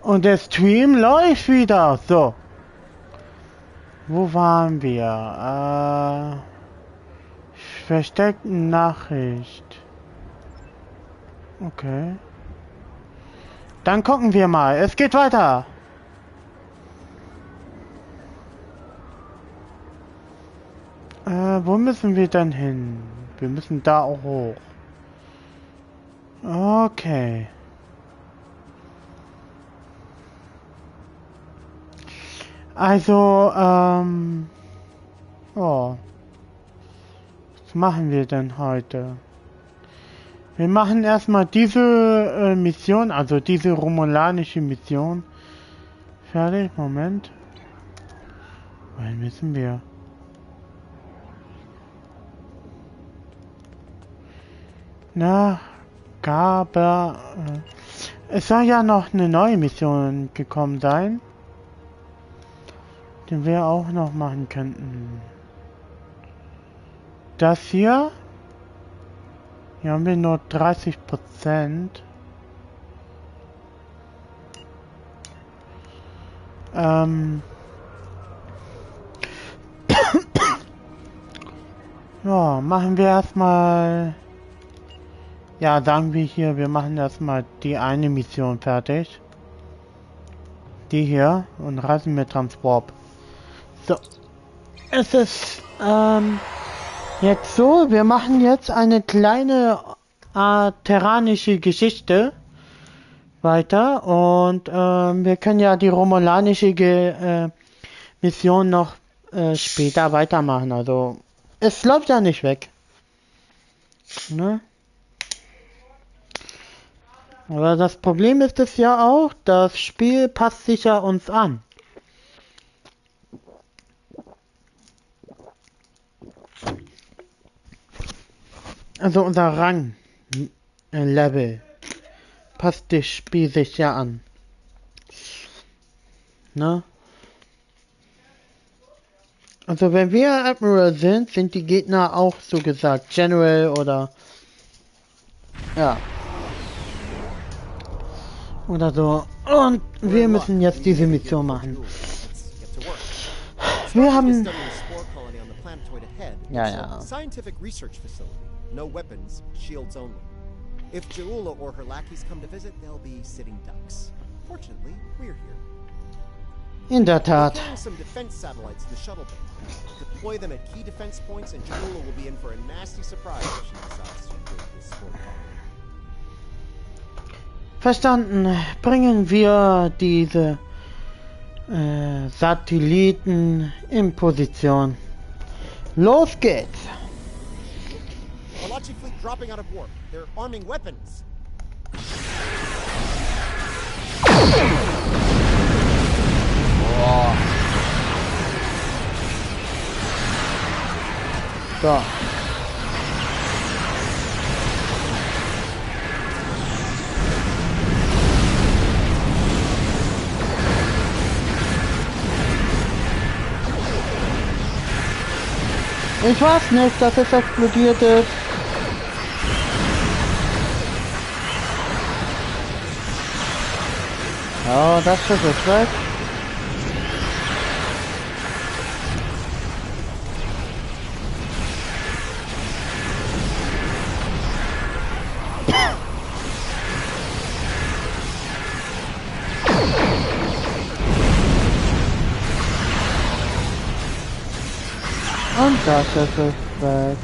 Und der Stream läuft wieder. So. Wo waren wir? Versteckte Nachricht. Okay. Dann gucken wir mal. Es geht weiter. Wo müssen wir denn hin? Wir müssen da auch hoch. Okay. Also, oh. Was machen wir denn heute? Wir machen erstmal diese Mission, also diese romulanische Mission. Fertig, Moment. Wohin müssen wir? Na, es soll ja noch eine neue Mission gekommen sein, den wir auch noch machen könnten. Das hier haben wir nur 30%. Ja, machen wir erstmal. Ja, sagen wir hier, wir machen erstmal die eine Mission fertig. Die hier und reisen mit Transport. So. Es ist jetzt so, wir machen jetzt eine kleine terranische Geschichte weiter und wir können ja die romulanische Mission noch später weitermachen. Also es läuft ja nicht weg. Ne? Aber das Problem ist es ja auch, das Spiel passt sich ja uns an. Also unser Rang Level passt das Spiel sich ja an. Ne? Also wenn wir Admiral sind, sind die Gegner auch so gesagt General oder ja. Oder so. Und wir müssen jetzt diese Mission machen. Wir haben... Ja. Scientific research facility. No weapons, shields only. If Ja'ula or her lackeys come to visit, they'll be sitting ducks. Fortunately, we're here. In der Tat. We're carrying some defense satellites in the shuttle bay. Deploy them at key defense points and Ja'ula will be in for a nasty surprise if she decides to invade this sport colony. Verstanden. Bringen wir diese Satelliten in Position. Los geht's! Malachi fleet dropping out of warp. They're arming weapons. Boah. So. Ich weiß nicht, dass es explodiert ist. Oh, das Schiff ist weg. Und das Schiff ist weg.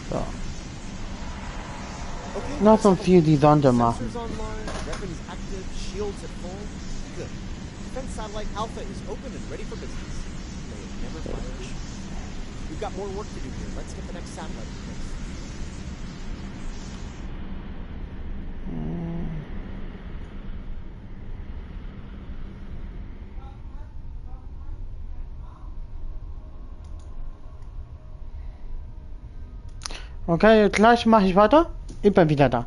So. Lass uns hier die Sonde machen. Okay, gleich mache ich weiter. Ich bin wieder da.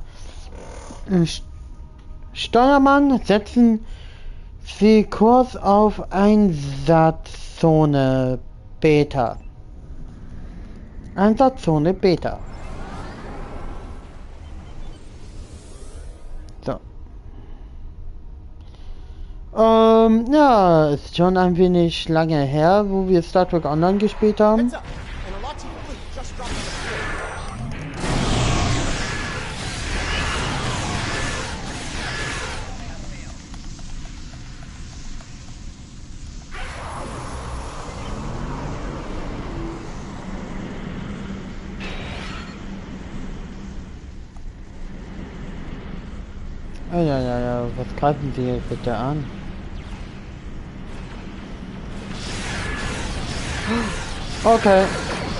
Steuermann, setzen Sie Kurs auf Einsatzzone Beta. Einsatzzone Beta. So. Ja, ist schon ein wenig lange her, wo wir Star Trek Online gespielt haben. Ja, was greifen Sie jetzt bitte an? Okay,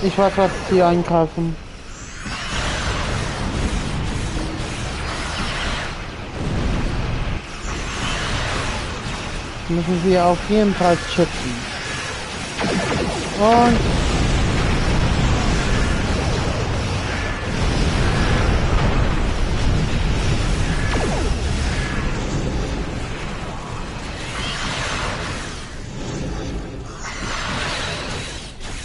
ich weiß, was Sie eingreifen. Müssen wir auf jeden Fall schützen. Und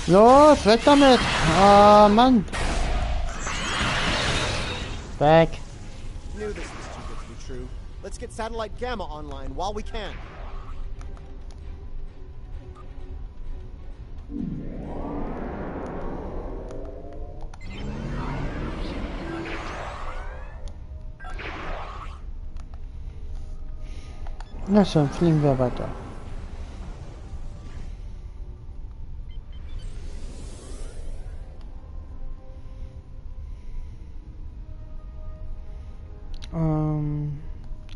los, weg damit! Ah, Mann! Weg! Knew this was too good to be true. Let's get satellite Gamma online while we can. Na schon, fliegen wir weiter.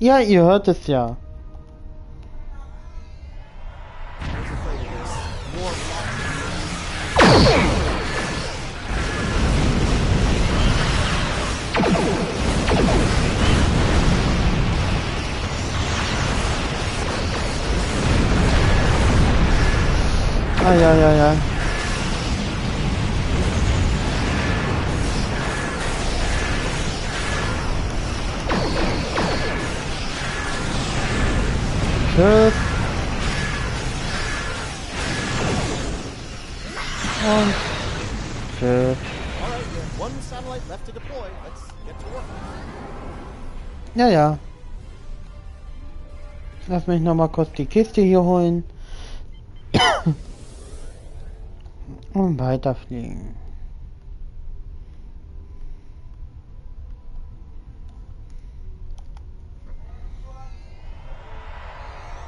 Ja, ihr hört es ja. Ah, ja. Tschüss. Und tschüss. Ja. Lass mich noch mal kurz die Kiste hier holen. Und weiterfliegen.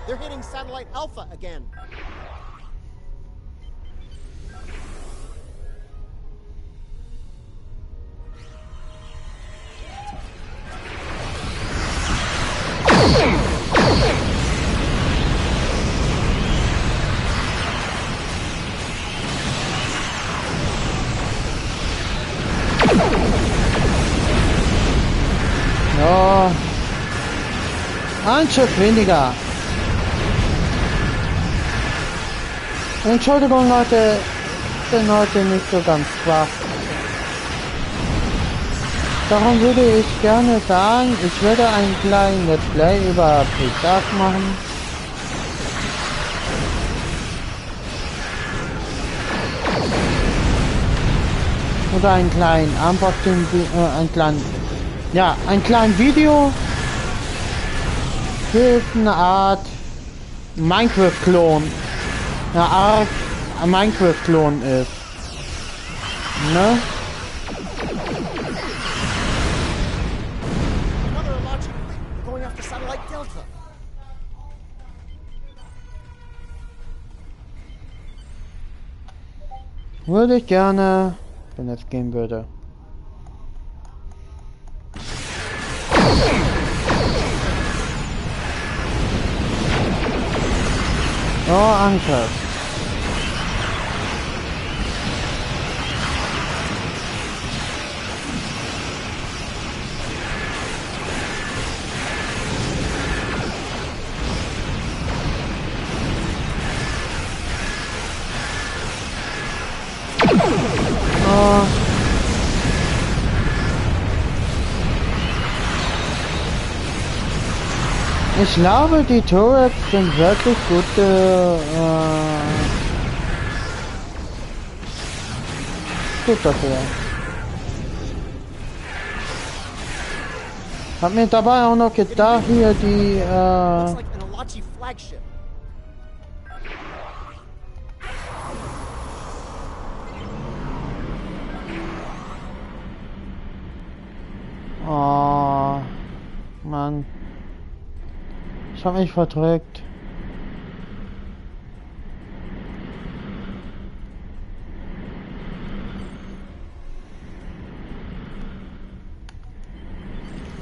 They're hitting satellite Alpha again. Ja. Ein Schiff weniger. Entschuldigung Leute, ich bin heute nicht so ganz schwach. Darum würde ich gerne sagen, ich werde einen kleinen Let's Play über Picard machen. Oder einen kleinen Unboxing, ein kleines Video. Hier ist eine Art Minecraft-Klon. Eine Art Minecraft-Klon ist. Ne? Würde ich gerne, wenn es gehen würde. Oh, Angriff. Oh. Ich glaube, die Turrets sind wirklich gute gut dafür. Hab mir dabei auch noch gedacht, hier die, Looks like an Alachi flagship. Oh, Mann. Ich hab mich verdrückt.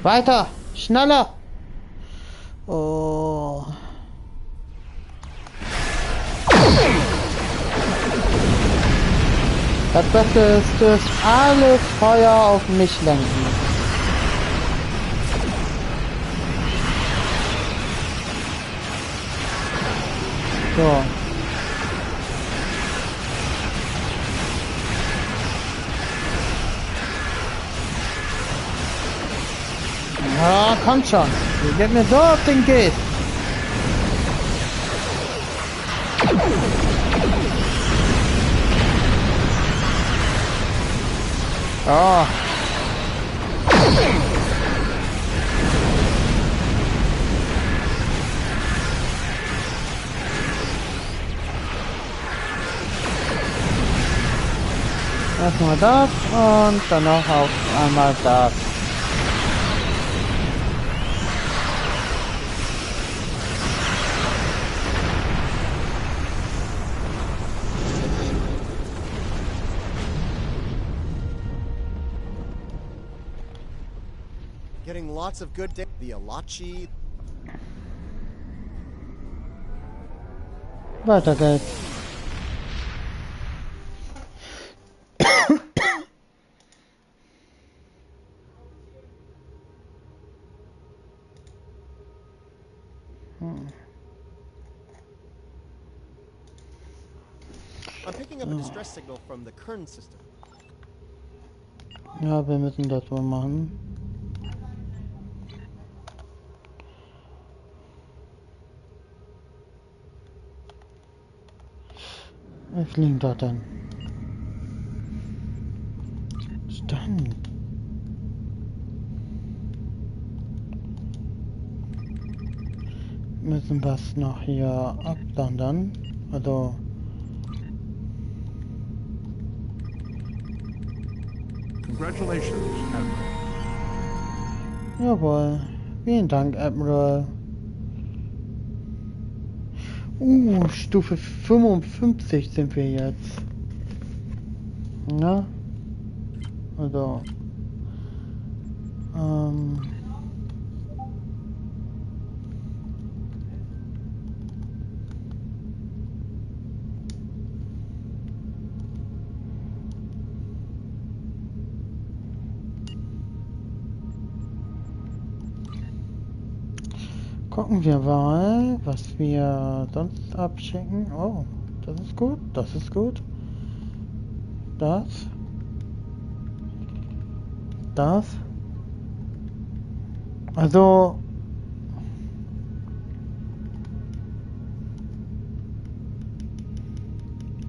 Weiter! Schneller! Oh. Das Beste ist, dass alles Feuer auf mich lenken. So. Ja, kommt schon. Ihr geht mir so auf den Geist. Oh. Erstmal das und dann noch auf einmal das. Getting lots of good the Alachi. Weiter geht's. I'm picking up a distress signal from the Kern system. Ja, wir müssen das wohl machen. Was liegt da denn? Stand. Müssen wir es noch hier absondern. Also. Congratulations, Admiral. Jawohl. Vielen Dank, Admiral. Stufe 55 sind wir jetzt. Na? Also. Gucken wir mal, was wir sonst abschicken. Oh, das ist gut, das ist gut. Das. Das. Also.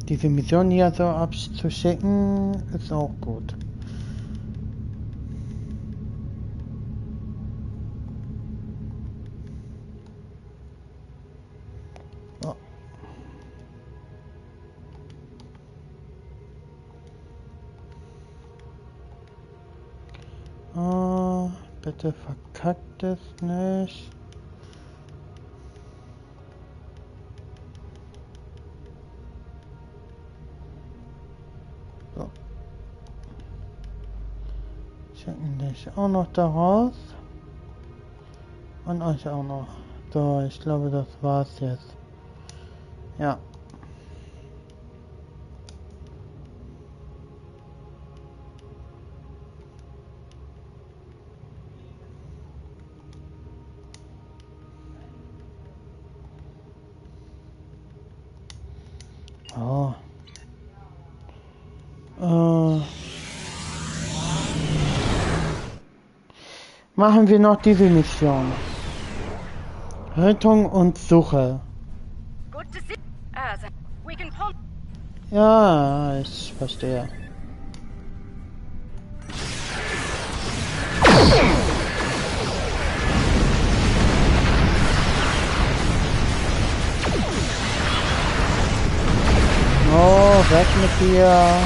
Diese Mission hier so abzuschicken, ist auch gut. Oh, bitte verkackt es nicht. So. Schicken dich auch noch daraus. Und euch auch noch. So, ich glaube, das war's jetzt. Ja. Oh. Machen wir noch diese Mission. Rettung und Suche. Good to see. As we can pull. Ja, ich verstehe. hier.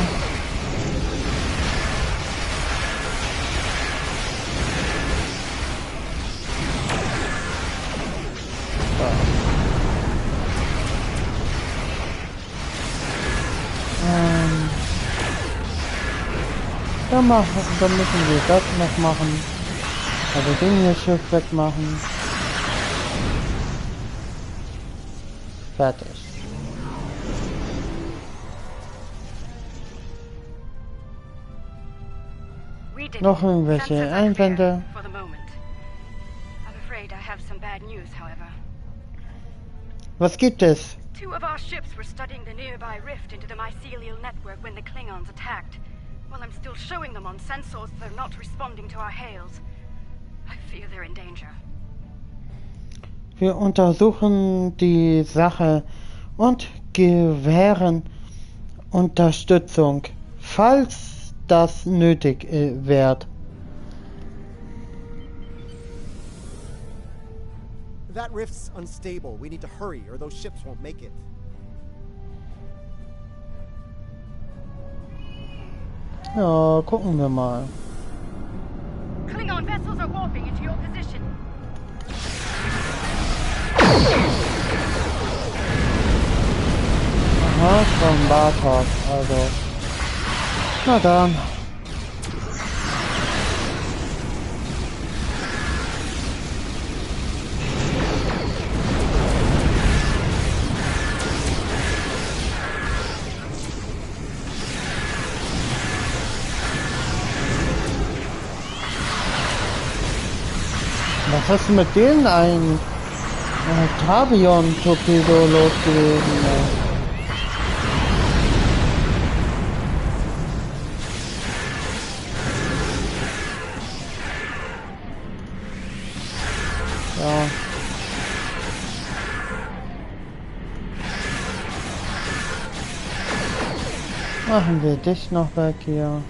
Dann müssen wir das noch machen. Also den hier Schiff wegmachen. Fertig. Noch irgendwelche Einwände? Was gibt es? Two of our ships were studying the nearby rift into the mycelial network when the Klingons attacked. While I'm still showing them on sensors, they're not responding to our hails. I fear they're in danger. Wir untersuchen die Sache und gewähren Unterstützung, falls das nötig wird. That rift's unstable. We need to hurry, or those ships won't make it. Ja, gucken wir mal. Klingon vessels are warping into your position. Aha, von Bartok, also. Na dann. Was ist mit denen ein Travion-Torpedo los gewesen? Ja. Machen wir dich noch weg hier.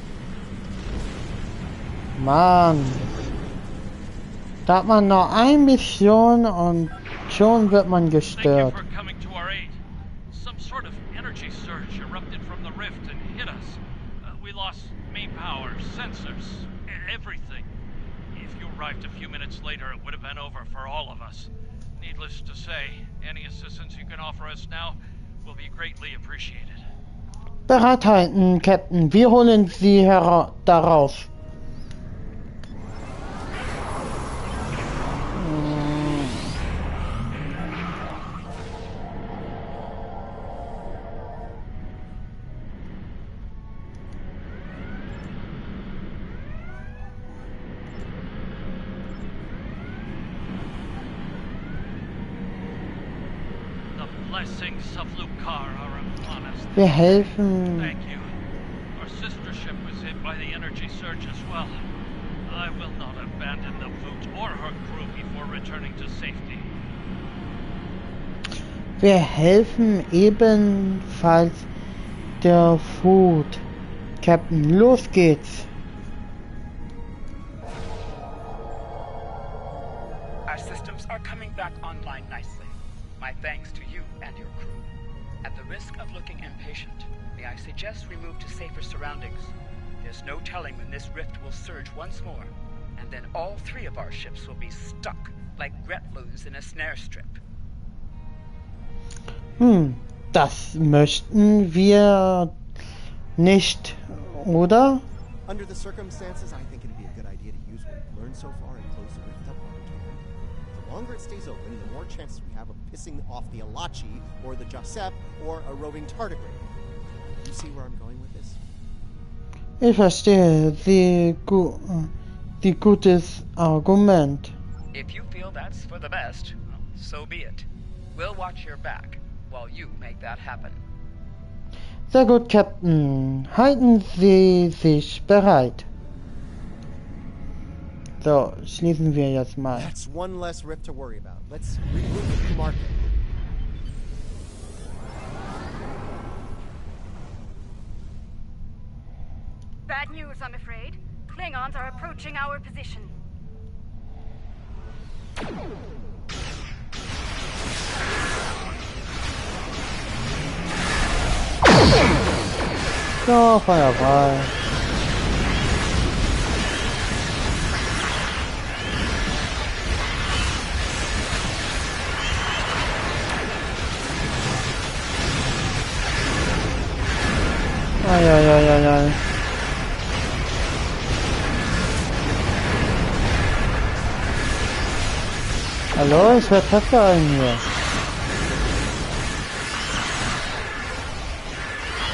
Mann. Da hat man noch eine Mission und schon wird man gestört. A few minutes later, it would have been over for all of us. Needless to say, any assistance you can offer us now will be greatly appreciated. Bereit halten, Captain. Wir holen Sie da raus. Wir helfen. Thank you. Our sister ship was hit by the energy surge as well. I will not abandon the Voot or her crew before returning to safety. Wir helfen ebenfalls der Food. Captain, los geht's. Our systems are coming back online nicely. My thanks to you and your crew. At the risk of looking impatient, may I suggest we move to safer surroundings? There's no telling when this rift will surge once more, and then all three of our ships will be stuck like Gretloons in a snare strip. Das möchten wir nicht, oder? Under the circumstances, I think it'd be a good idea to use what we've learned so far and close the rift up while we can. The longer it stays open, the more chances we have of pissing off the Alachi, or the Josep, or a roving tardigrade. You see where I'm going with this? Ich verstehe, die gutes Argument. If you feel that's for the best, well, so be it. We'll watch your back while you make that happen. Sehr gut, Captain. Halten Sie sich bereit. So, schließen wir jetzt mal. That's one less rift to worry about. Let's regroup the market. Bad news, I'm afraid. Klingons are approaching our position. So, Feuer frei. Ai. Hallo, es wird Pfeffer ein hier.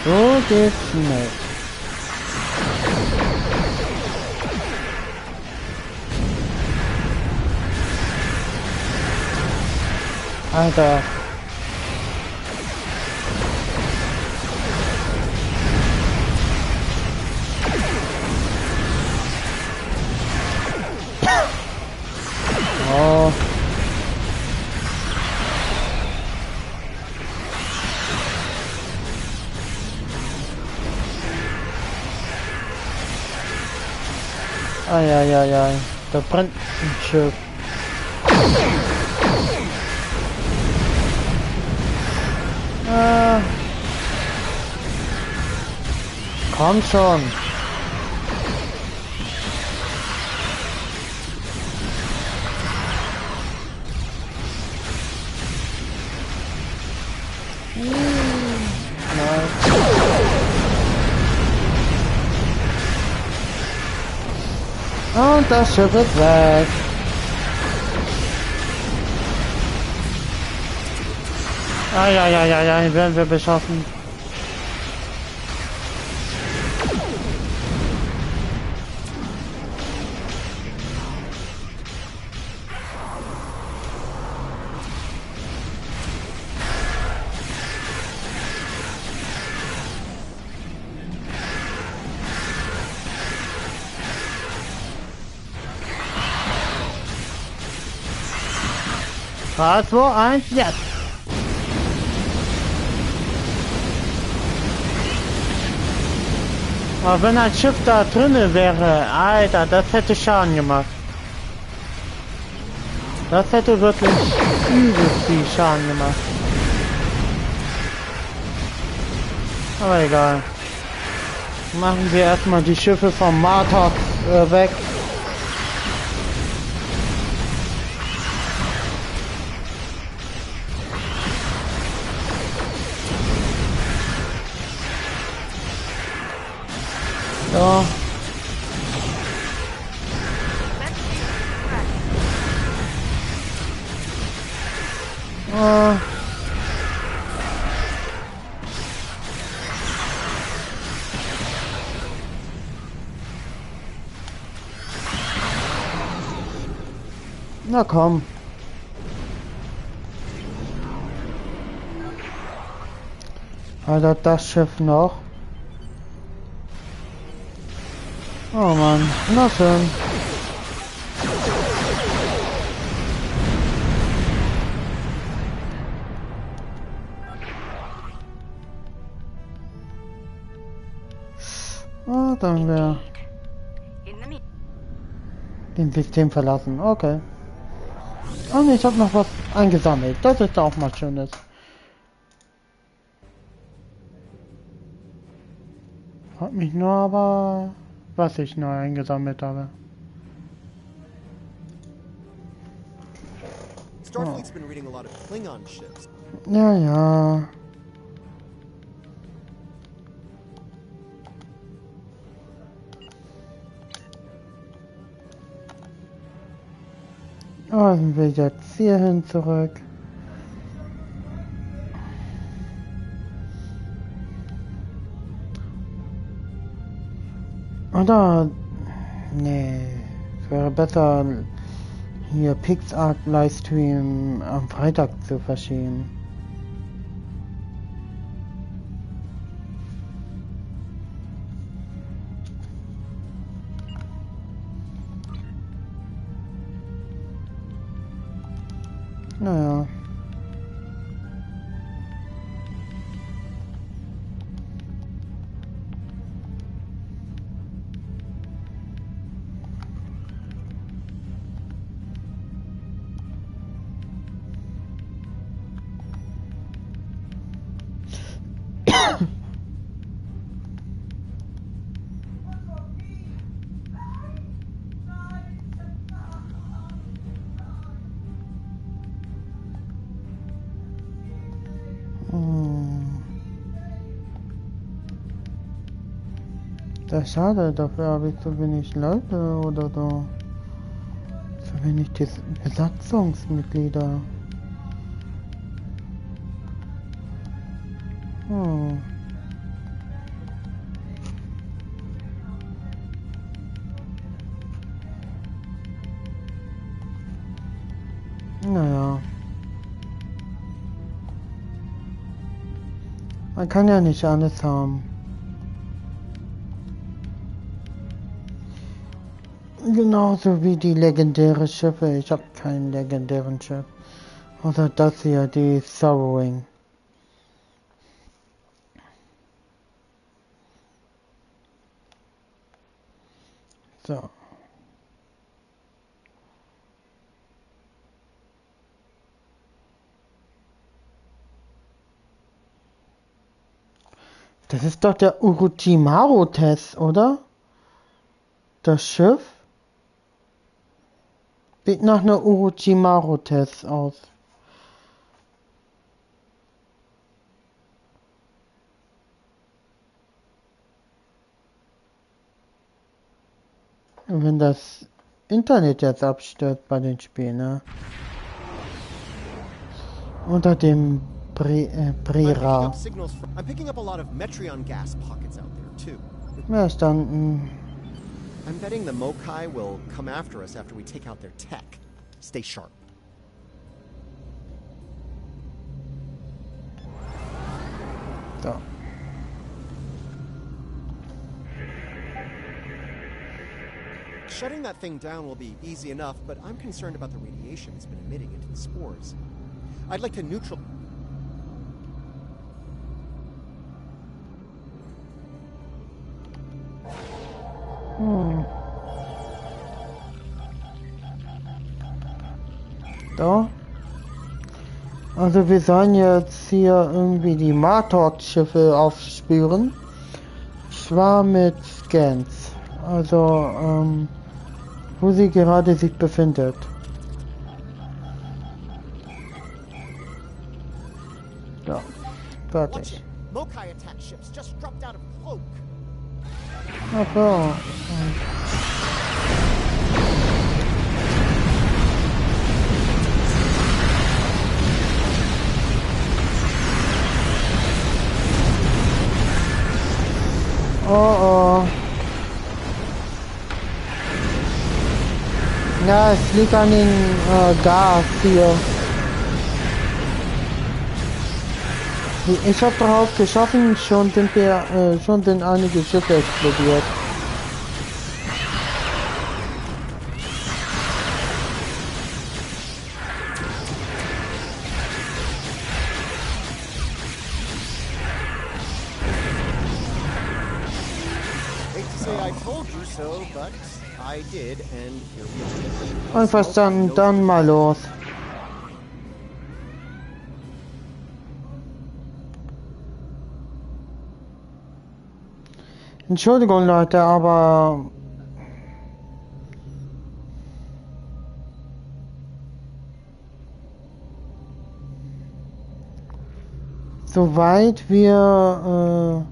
So geht's nicht. Alter. Oh. Ai. Da brennt ein Schiff. Komm schon. Und das Schiff ist weg. Ai, werden wir beschossen. Was, wo, eins, jetzt. Aber wenn ein Schiff da drinne wäre, Alter, das hätte Schaden gemacht. Das hätte wirklich übelst viel Schaden gemacht. Aber egal. Machen wir erstmal die Schiffe vom Martok weg. So. Na komm. Alter, das Schiff noch. Oh Mann, na schön. Oh, dann wir den System verlassen. Okay. Und ich habe noch was eingesammelt. Das ist auch mal Schönes. Hat mich nur aber, was ich neu eingesammelt habe. Starfleet's been reading a lot of Klingon ships. Ja. Oh, sind wir jetzt hierhin zurück. Oder? Nee. Es wäre besser, hier PixArt Livestream am Freitag zu verschieben. Naja. Das ist schade, dafür habe ich zu wenig Leute oder so. Zu wenig Besatzungsmitglieder. Hm. Naja. Man kann ja nicht alles haben. Genauso wie die legendäre Schiffe. Ich habe keinen legendären Schiff. Außer das hier, die Sorrowing. So. Das ist doch der Orochimaru-Test, oder? Das Schiff? Sieht nach einer Orochimaru-Test aus. Wenn das Internet jetzt abstürzt bei den Spielen, ne? Unter dem Brera. I'm picking up a lot of Metreon gas pockets out there too. Verstanden. I'm betting the Mokai will come after us after we take out their tech. Stay sharp. So. Shutting that thing down will be easy enough, but I'm concerned about the radiation it's been emitting into the spores. I'd like to neutral... So. Also wir sollen jetzt hier irgendwie die Martok-Schiffe aufspüren. Zwar mit Scans. Also, wo sie gerade sich befindet. Ja, fertig. Mokai attack ships just dropped out of cloak. Ach so. Oh oh. Ja, es liegt an den Gas hier. Ich habe drauf geschossen, schon sind einige Schiffe explodiert. Einverstanden, dann mal los. Entschuldigung Leute, aber soweit wir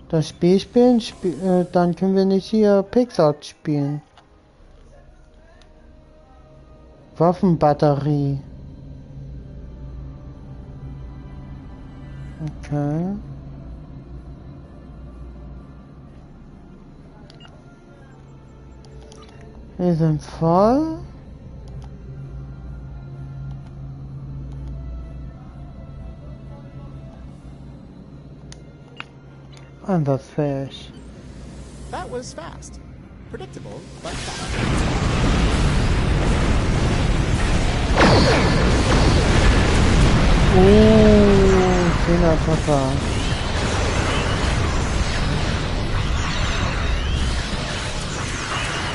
das Spiel spielen, dann können wir nicht hier Pixar spielen. Waffenbatterie. Okay. Wir sind voll. Einsatzfähig. That was fast. Predictable, but fast. Schöner Treffer.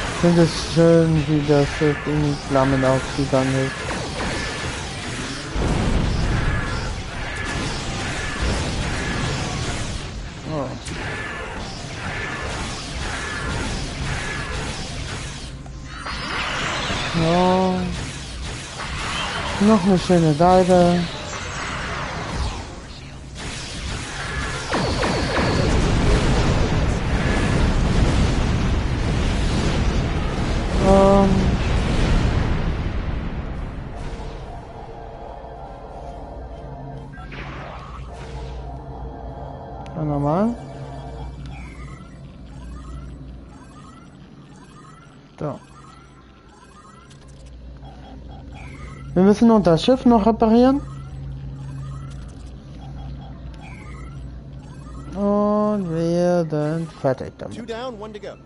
Ich finde es schön, wie das Schiff in Flammen aufgegangen ist. Oh. Ja. Noch eine schöne Seite. Dann nochmal. So. Wir müssen nur das Schiff noch reparieren. Und wir sind fertig damit. 2 down, 1 to go.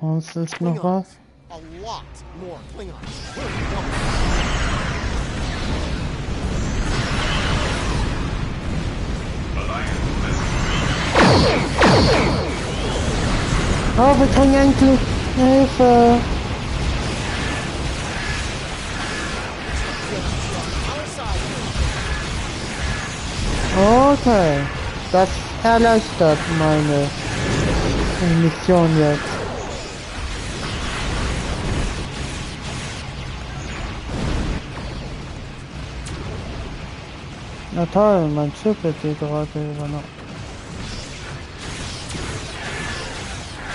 Was ist noch was? A lot more Klingons. Oh, wir kriegen endlich Hilfe. Okay, das erleichtert meine Mission jetzt. Na toll, mein Schiff wird hier gerade übernommen.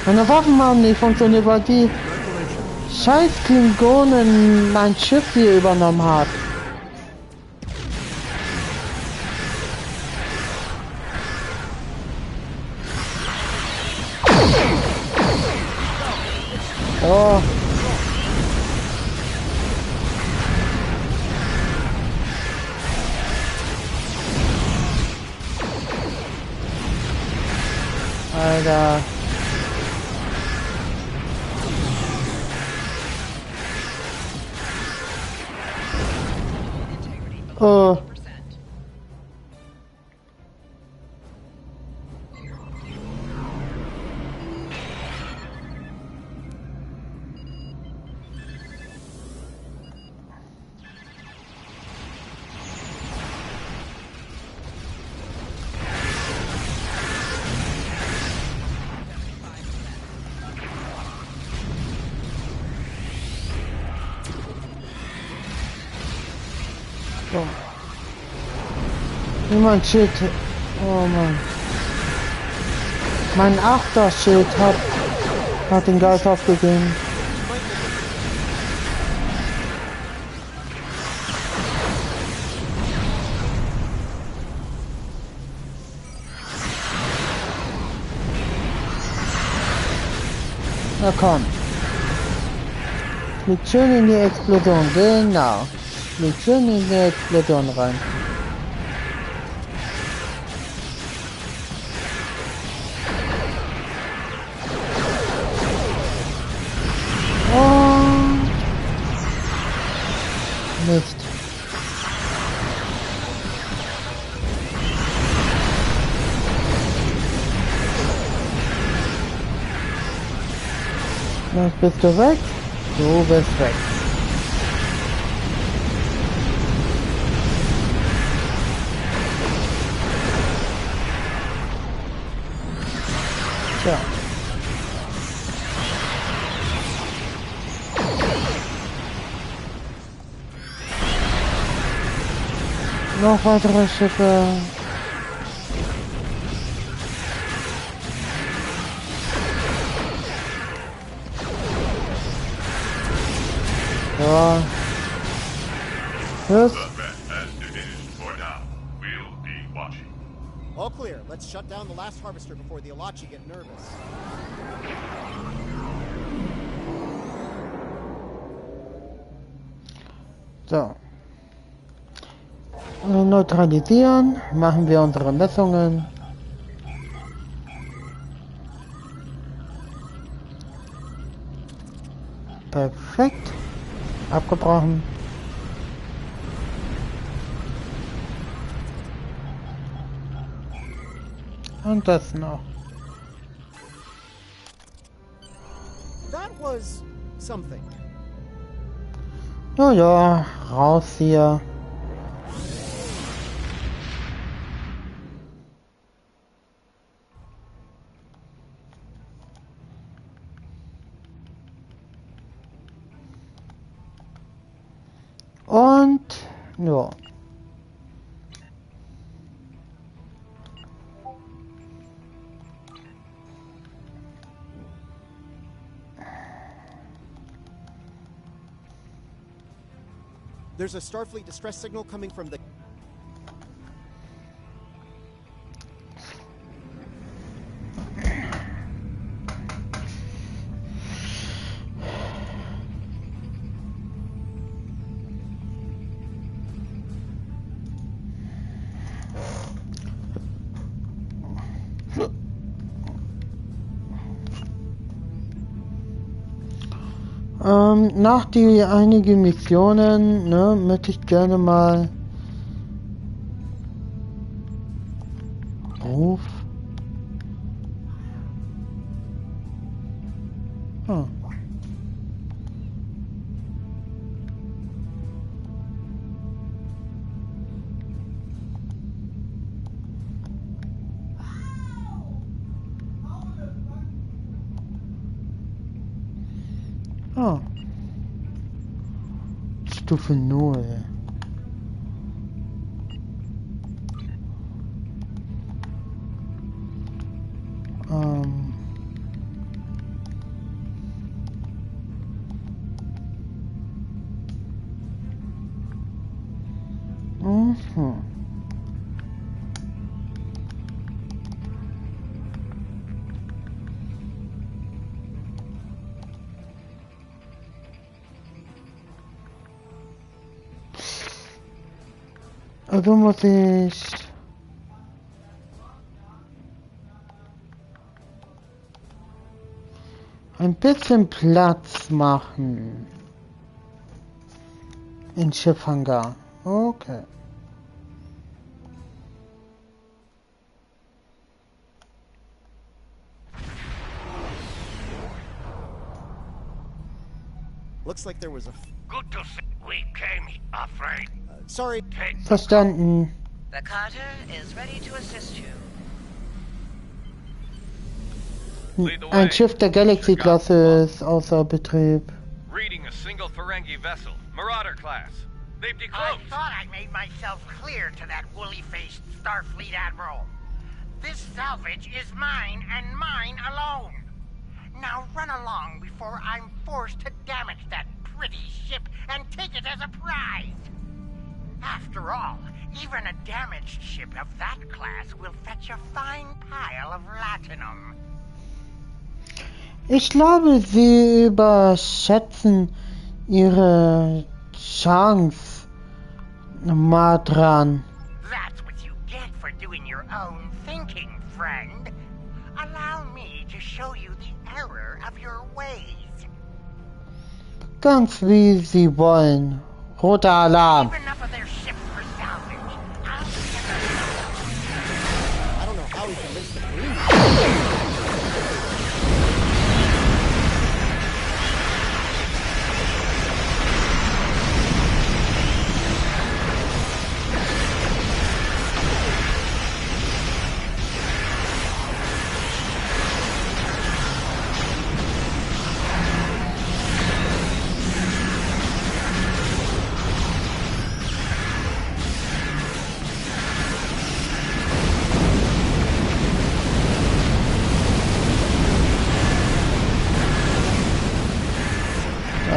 Meine Waffen haben nicht funktioniert, weil die scheiß Klingonen mein Schiff hier übernommen hat. Oh. Alter. Oh. So. Niemand Schild. Oh Mann. Mein Achterschild hat den Geist aufgegeben. Na komm. Fliegt schön in die Explosion, genau. Fliegt schön in die Explosion rein. Und Mist. Jetzt bist du weg. Du bist weg. Tja. Noch weitere Schiffe. Ja. Was? All clear. Let's shut down the last harvester before the Alachi get nervous. So. Neutralisieren. Machen wir unsere Messungen. Perfekt. Abgebrochen. Und das noch. That was something. Oh ja, raus hier. Und ja. There's a Starfleet distress signal coming from the... Nach die einige Missionen, ne, möchte ich gerne mal Ruf. Ah. Ah. Stufe 0. Mhm. Also muss ich ein bisschen Platz machen in Schiffhangar. Okay. Looks like there was a... Good to see. We came afraid. Sorry. Verstanden. The Carter is ready to assist you. Ein Schiff der Galaxy-Klasse ist außer Betrieb. Reading a single Ferengi vessel, Marauder class. They've I decloaked. thought I made myself clear to that woolly-faced Starfleet admiral. This salvage is mine and mine alone. Now run along before I'm forced to damage that pretty ship and take it as a prize. After all, even a damaged ship of that class will fetch a fine pile of latinum. Ich glaube, sie überschätzen ihre Chance, Madran. That's what you get for doing your own thinking, friend. Allow me to show you the error of your ways. Ganz wie sie wollen. Roter Alarm. Leave enough of their ships for salvage. I'll I don't know how he convinced the Marines.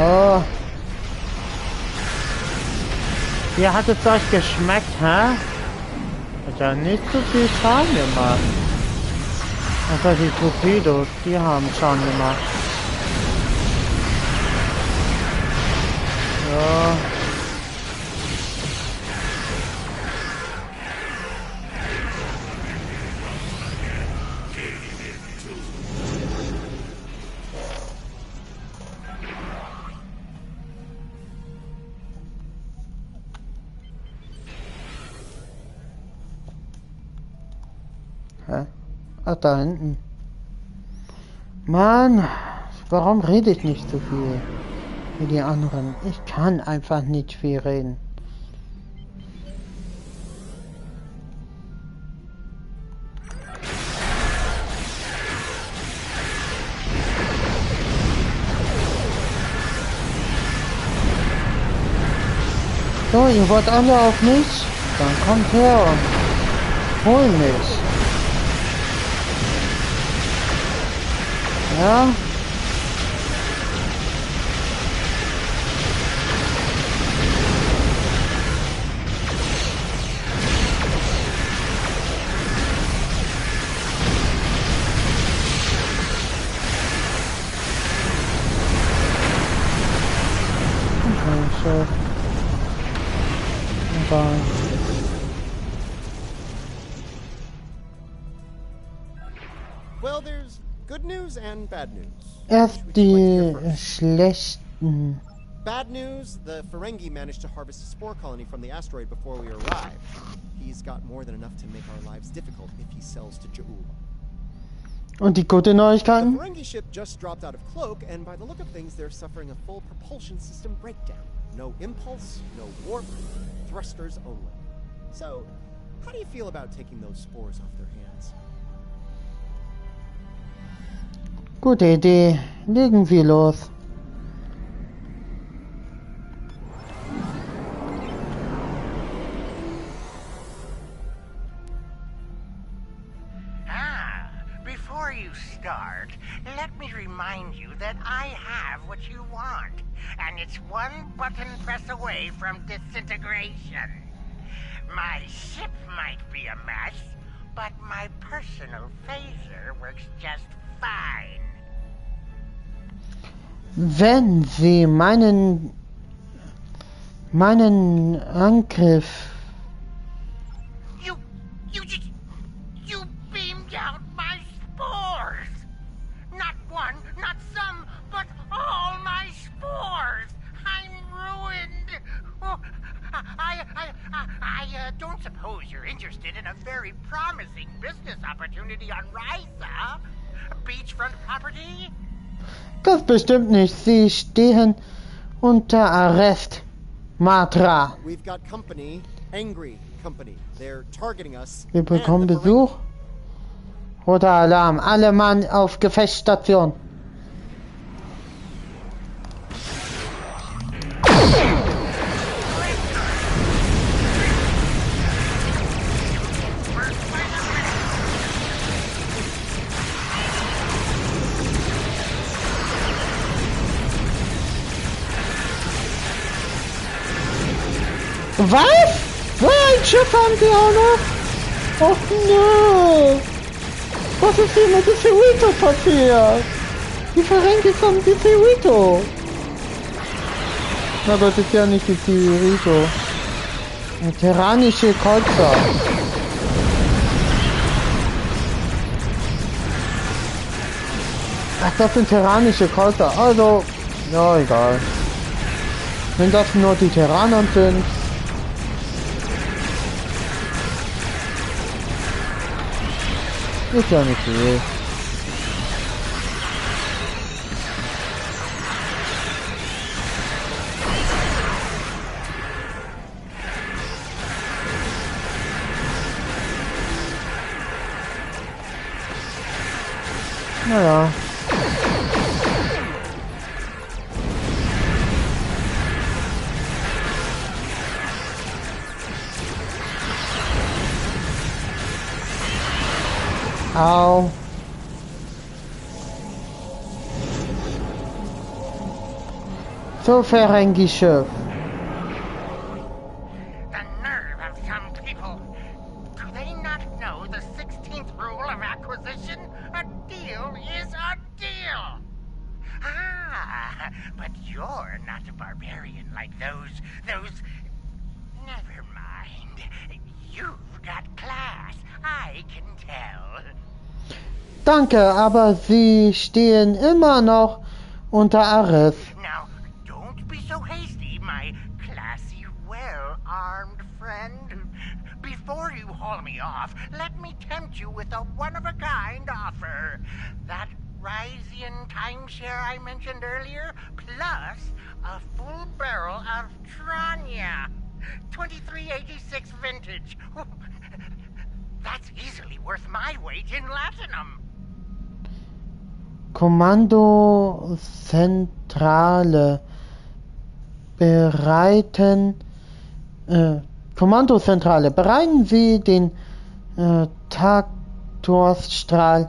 Oh. Wie hat es euch geschmeckt, hä? Hat ja nicht so viel Schaden gemacht. Also die Torpedos, die haben Schaden gemacht. Ja. Ach, da hinten. Mann, warum rede ich nicht so viel wie die anderen? Ich kann einfach nicht viel reden. So, ihr wollt alle auf mich? Dann kommt her und hol mich. Ja. news and bad news. Erst die schlechten. Bad news, the Ferengi managed to harvest a spore colony from the asteroid before we arrived. He's got more than enough to make our lives difficult if he sells to Ja'ul. Und die gute The Neuigkeiten? Ferengi ship just dropped out of Cloak, and by the look of things, they're suffering a full propulsion system breakdown. No impulse, no warp, thrusters only. So, how do you feel about taking those spores off their hands? Gute Idee. Legen Sie los. Before you start, let me remind you that I have what you want, and it's one button press away from disintegration. My ship might be a mess, but my personal phaser works just fine. Wenn Sie meinen Angriff... You beamed out my spores! Not one, not some, but all my spores! I'm ruined! Oh, I don't suppose you're interested in a very promising business opportunity on Ryza? Beachfront property? Das bestimmt nicht. Sie stehen unter Arrest. Matra. We've got company, angry company. They're targeting us. Wir bekommen Besuch. Roter Alarm. Alle Mann auf Gefechtsstation. Was? So ein Schiff haben die auch noch? Och nö. Was ist hier mit dem Cerrito passiert? Die Ferengi haben die Cerrito. Na, das ist ja nicht die Cerrito. Ein tyrannische Kreuzer. Ach, das sind tyrannische Kreuzer. Also, ja, egal. Wenn das nur die Terraner sind. Ist ja nicht viel. Naja. Au. So Ferengi-Schiff. The nerve of some people. Do they not know the 16th rule of acquisition? A deal is a deal. Ah, but you're not a barbarian like those... Never mind. You've got class. I can tell. Danke, aber Sie stehen immer noch unter Arrest. Now, don't be so hasty, my classy, well-armed friend. Before you haul me off, let me tempt you with a one-of-a-kind offer. That Ryzian timeshare I mentioned earlier, plus a full barrel of Tranya. 2386 vintage. That's easily worth my weight in latinum. Kommandozentrale. Bereiten Sie den Taktorsstrahl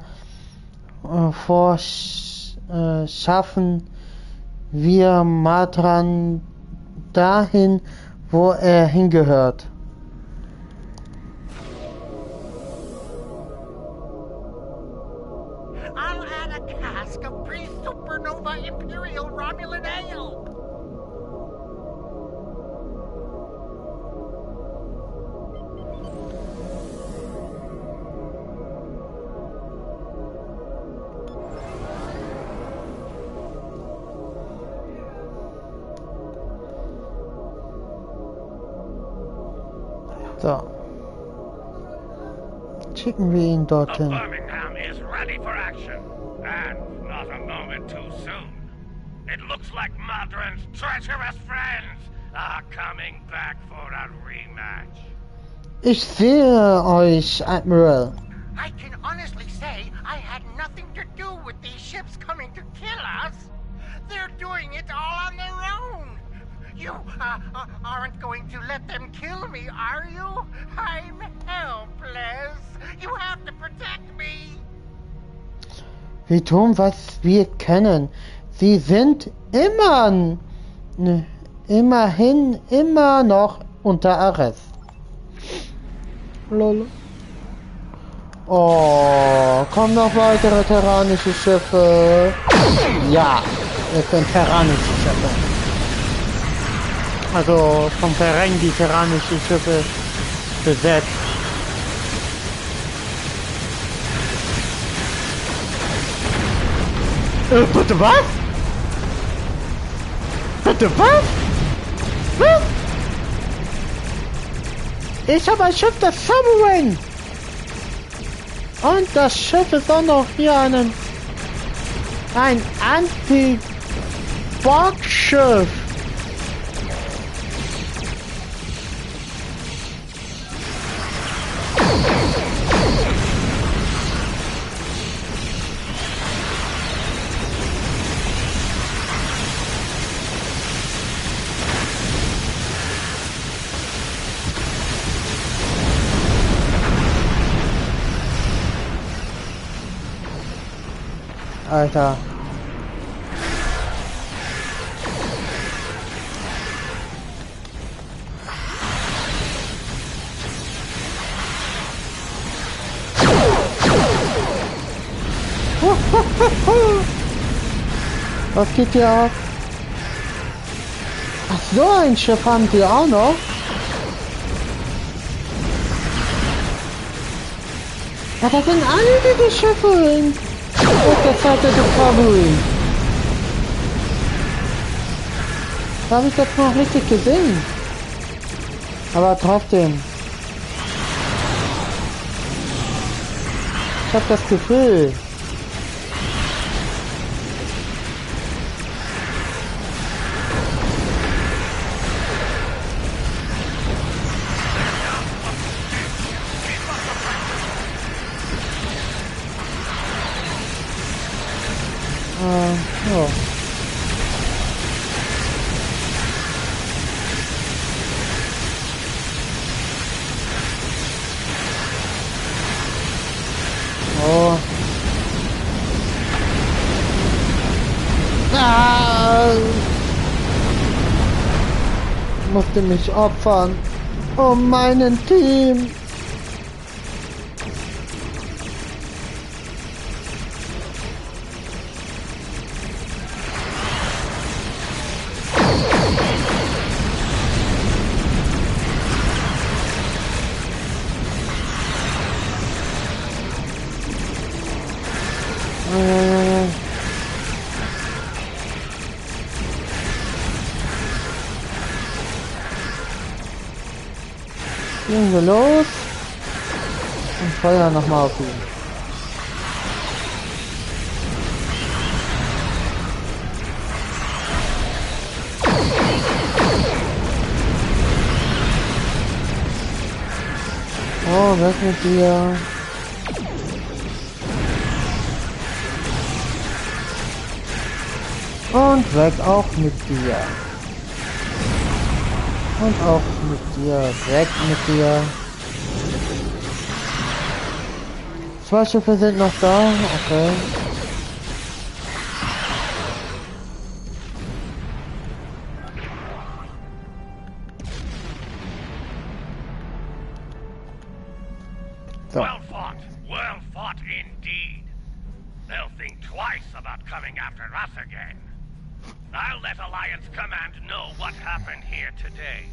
vor. Schaffen wir Matran dahin, wo er hingehört. I'll add a cask of pre-supernova Imperial Romulan ale. So. Schicken wir ihn dorthin. Birmingham is ready for action, and not a moment too soon. It looks like Madron's treacherous friends are coming back for a rematch. Ich sehe euch, Admiral. I can honestly say I had nothing to do with these ships coming to kill us. They're doing it all on their own. You aren't going to let them kill me, are you? I'm helpless. You have to protect me. Wir tun, was wir können. Sie sind immerhin immer noch unter Arrest. Lol. Oh, kommen noch weitere terranische Schiffe. Ja, es sind terranische Schiffe. Also vom Ferengi terranische Schiffe besetzt. Bitte was? Bitte was? Was? Ich habe ein Schiff, das Submarine. Und das Schiff ist auch noch hier ein Anti-Bock-Schiff. Alter. Was geht hier ab? Ach, so ein Schiff haben die auch noch. Ja, das sind alle diese Schiffe. Auf der Seite der Cavalry. Da habe ich das noch richtig gesehen. Aber trotzdem. Ich habe das Gefühl. Ja. Oh. Ich musste mich opfern. Um meinen Team. Gehen wir los und feuern nochmal auf ihn. Oh, weg mit dir. Und weg auch mit dir. Und auch mit dir. Weg mit dir. 2 Schiffe sind noch da. Okay. So. Well fought indeed. They'll think twice about coming after us again. I'll let Alliance Command know what happened here today.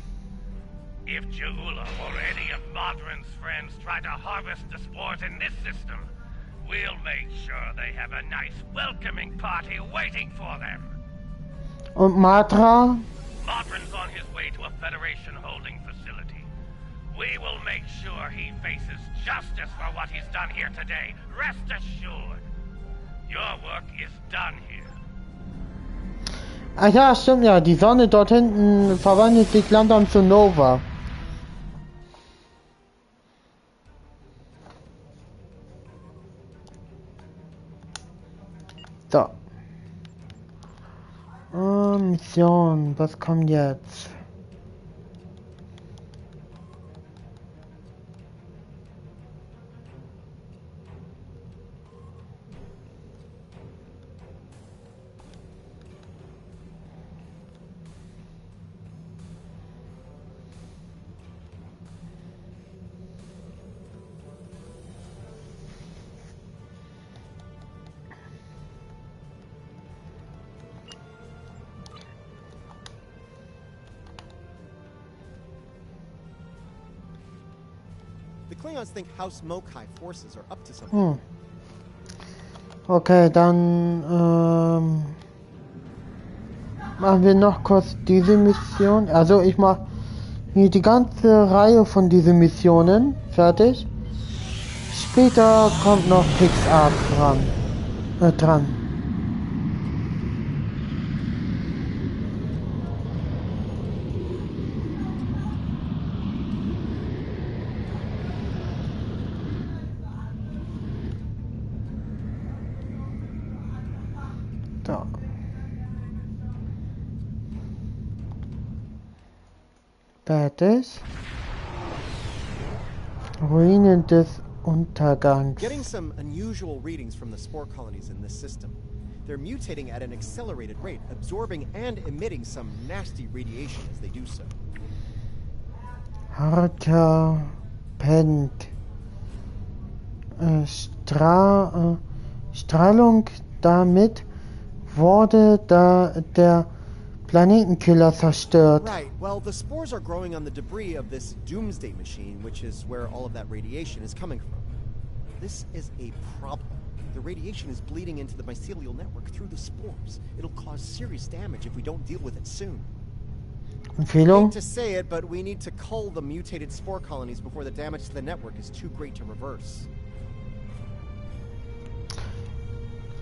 If Jeula or any of Madron's friends try to harvest the spores in this system, we'll make sure they have a nice welcoming party waiting for them. Und Matra? Madron's on his way to a Federation holding facility. We will make sure he faces justice for what he's done here today. Rest assured. Your work is done here. Ach ja, stimmt ja. Die Sonne dort hinten verwandelt sich langsam zu Nova. So. Mission. Was kommt jetzt? The Klingons think House Mokai forces are up to something. Okay, dann machen wir noch kurz diese Mission. Also ich mache hier die ganze Reihe von diesen Missionen fertig. Später kommt noch Pixar dran. So. Fertig. Ruinen des Untergangs. Getting some unusual readings from the spore colonies in this system. They're mutating at an accelerated rate, absorbing and emitting some nasty radiation as they do so. Harter Pennt. Strahlung, damit wurde der Planetenkiller zerstört. Right. Well, the spores are growing on the debris of this doomsday machine, which is where all of that radiation is coming from. This is a problem. The radiation is bleeding into the mycelial network through the spores. It'll cause serious damage if we don't deal with it soon. Empfehlung? Hate to say it, but we need to cull the mutated spore colonies before the damage to the network is too great to reverse.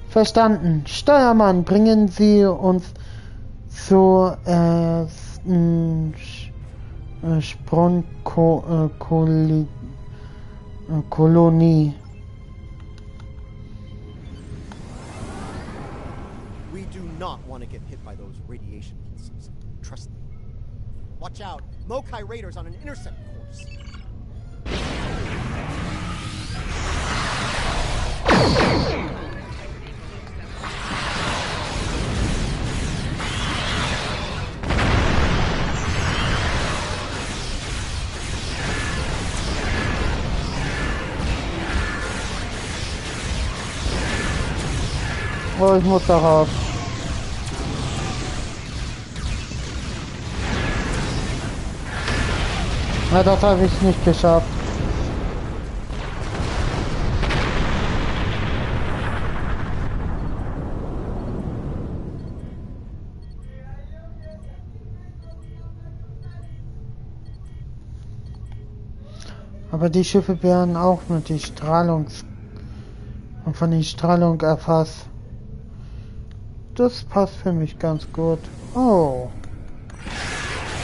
Verstanden. Steuermann, bringen Sie uns zur ersten Sprungkolonie. We do not want to get hit by those radiation pulses. Trust me. Watch out. Mokai raiders on an intercept course. Oh, ich muss darauf. Na, das habe ich nicht geschafft. Aber die Schiffe werden auch mit die von der Strahlung erfasst. Das passt für mich ganz gut. Oh.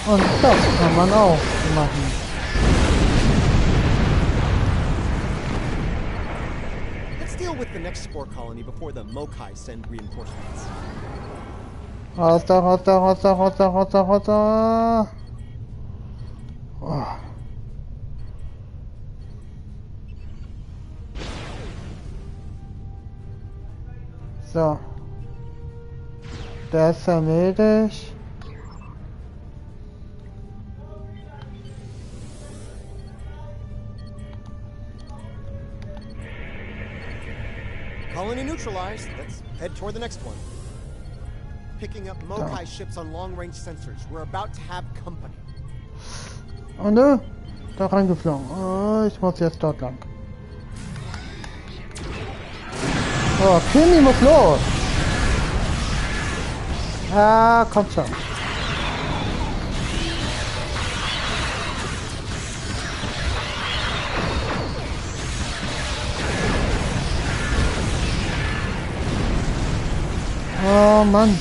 Und das kann man auch machen. Let's deal with the next spore colony before the Mokai send reinforcements. Raus da, raus da, raus da, raus da, raus da, raus da. Oh. So. Der ist erledigt. Colony neutralized. Let's head toward the next one. Picking up Mokai ships on long-range sensors. We're about to have company. Und da reingeflogen. Oh, ich muss jetzt dort lang. Oh, Kimi muss los. Ah, komm schon. Oh Mann.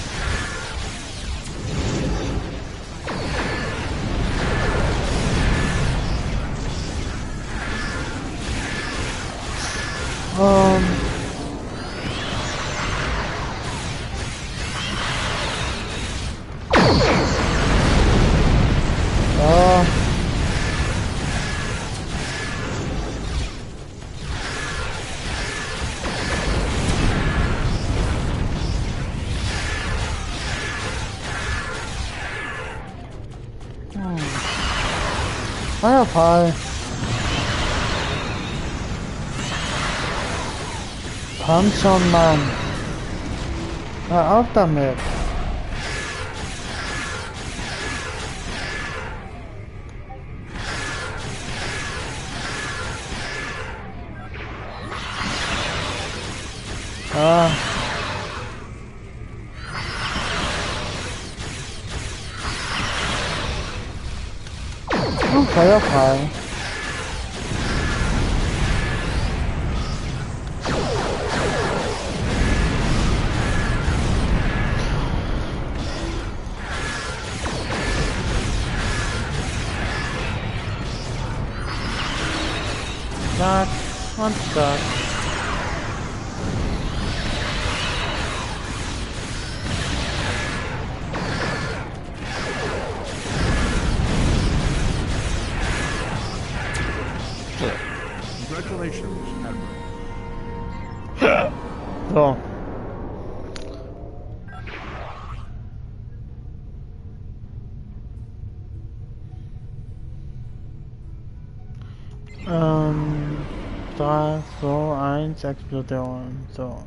Feuerfall. Komm schon, Mann. Hör auf damit. Feuerfall. Start und Start. Congratulations, Admiral. So. Da, so, 1, Explosion, so.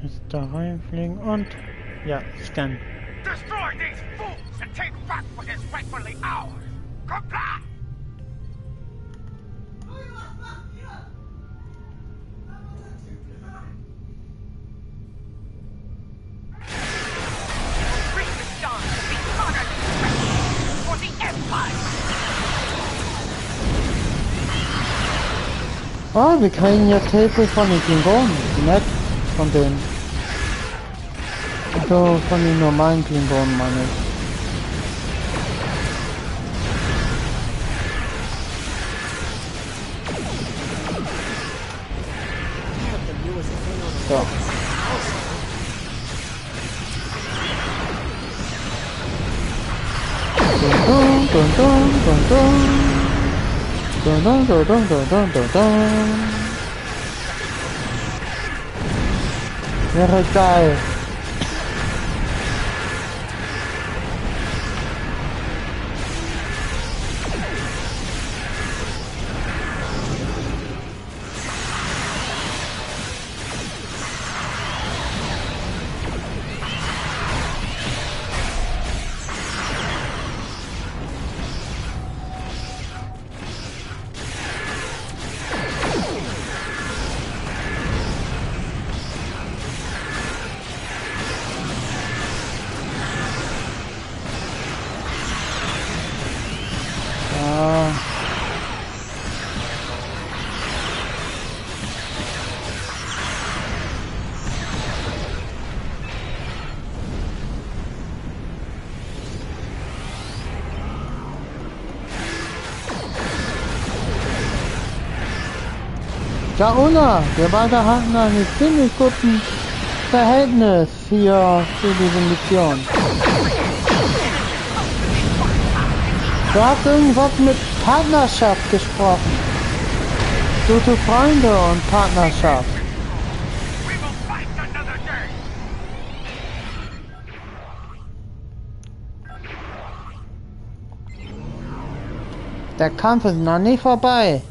Jetzt da reinfliegen und, ja, scannen. Destroy these fools and take back what is rightfully ours. Comply! Bring the dawn to be honored for the Empire! Oh, wir kriegen jetzt Hilfe von den Klingonen. Nett von denen. Also von den normalen Klingonen, meine ich. So. Dun, dun, dun, dun, dun. Dun, dun, dun, dun, dun, dun, dun, dun. Wäre geil. Ja, Una, wir beide hatten einen ziemlich guten Verhältnis hier für diese Mission. Du hast irgendwas mit Partnerschaft gesprochen. Gute Freunde und Partnerschaft. Der Kampf ist noch nicht vorbei.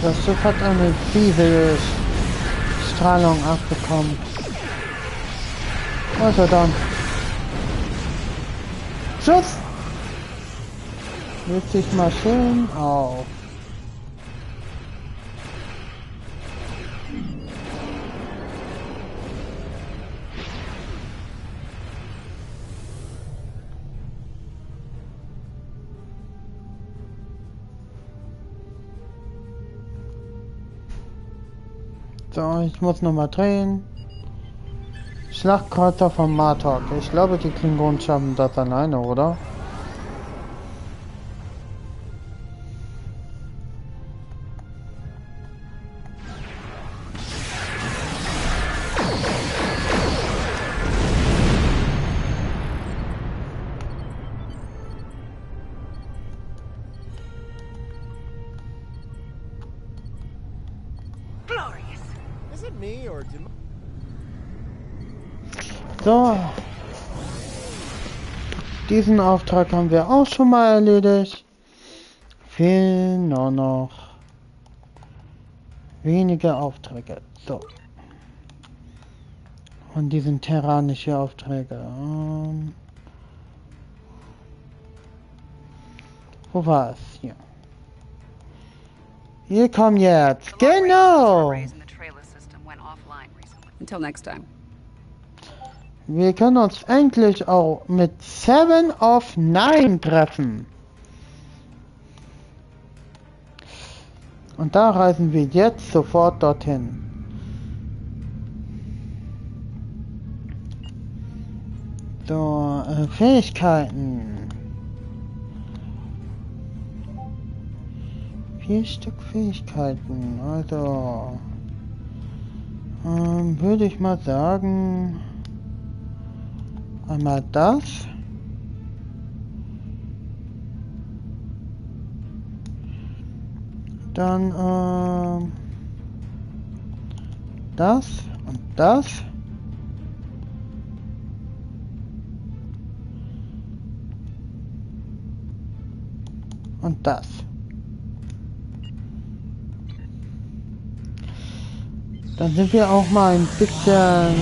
Das Schiff hat eine fiese Strahlung abbekommen. Also dann. Tschüss! Löst sich mal schön auf. So, ich muss nochmal drehen. Schlachtkreuzer von Martok. Ich glaube, die Klingonen schaffen das alleine, oder? Is it me or did So. Diesen Auftrag haben wir auch schon mal erledigt. Fehlen nur noch wenige Aufträge. So. Und die sind terranische Aufträge. Wo war es? Hier. Hier kommen jetzt. Genau! Until next time. Wir können uns endlich auch mit 7 of 9 treffen. Und da reisen wir jetzt sofort dorthin. So, Fähigkeiten. 4 Stück Fähigkeiten. Also würde ich mal sagen, einmal das. Dann das und das. Und das. Dann sind wir auch mal ein bisschen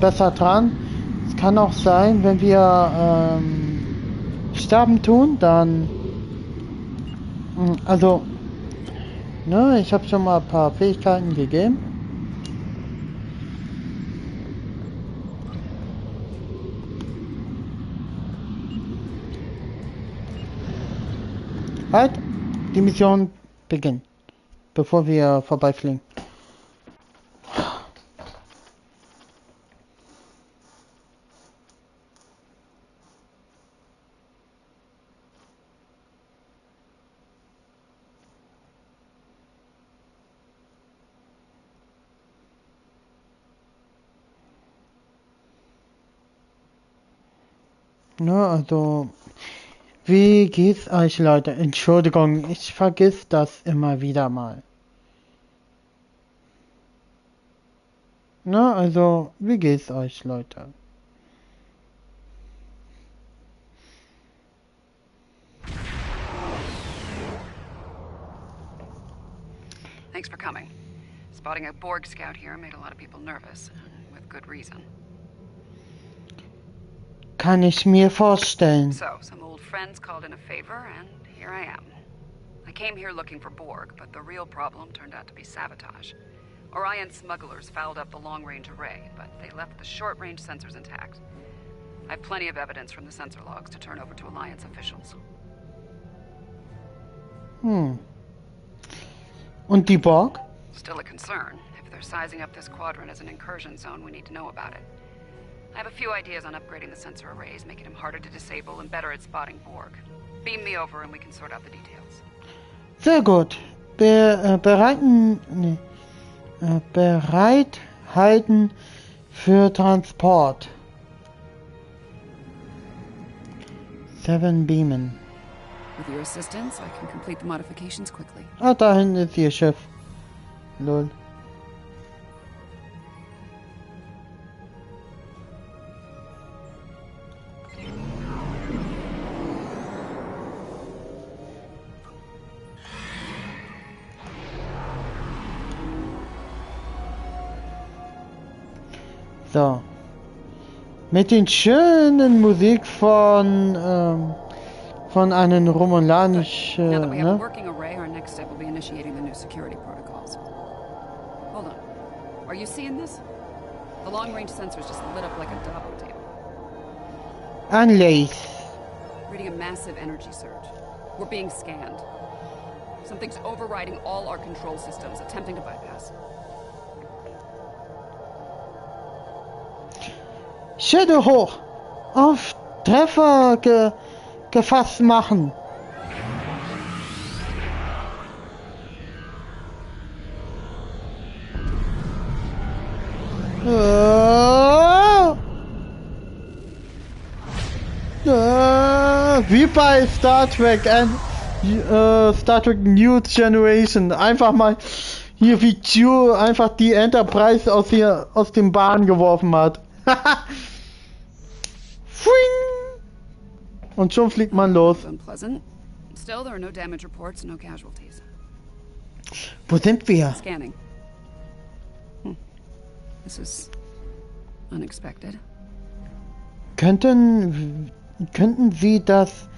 besser dran. Es kann auch sein, wenn wir sterben tun, dann also ne, ich habe schon mal ein paar Fähigkeiten gegeben. Halt, die Mission beginnt, bevor wir vorbeifliegen. Ne, also, wie geht's euch, Leute? Entschuldigung, ich vergiss das immer wieder mal. Ne, also, wie geht's euch, Leute? Thanks for coming. Spotting a Borg scout here made a lot of people nervous, with good reason. Kann ich mir vorstellen. So, some old friends called in a favor, and here I am. I came here looking for Borg, but the real problem turned out to be sabotage. Orion smugglers fouled up the long-range array, but they left the short-range sensors intact. I have plenty of evidence from the sensor logs to turn over to Alliance officials. Und die Borg? Still a concern. If they're sizing up this quadrant as an incursion zone, we need to know about it. I have a few ideas on upgrading the sensor arrays, making them harder to disable and better at spotting Borg. Beam me over and we can sort out the details. Sehr gut. Bereithalten für Transport. 7 beamen. With your assistance, I can complete the modifications quickly. Ah, da hinten ist ihr Schiff. Lol. So. Mit den schönen Musik von einem romulanischen, Now that we have a ne? working array, our next step will be initiating the new security protocols. Hold on. Are you seeing this? The long-range sensors just lit up like a Dabo tape. Anlays. Reading a massive energy surge. We're being scanned. Something's overriding all our control systems, attempting to bypass. Schilde hoch. Auf Treffer gefasst machen. Wie bei Star Trek New Generation. Einfach mal hier wie Q einfach die Enterprise aus dem Bahn geworfen hat. Und schon fliegt man los. Unpleasant. Still, there are no damage reports, no casualties. Wo sind wir? Scanning. This is unexpected. Könnten Sie das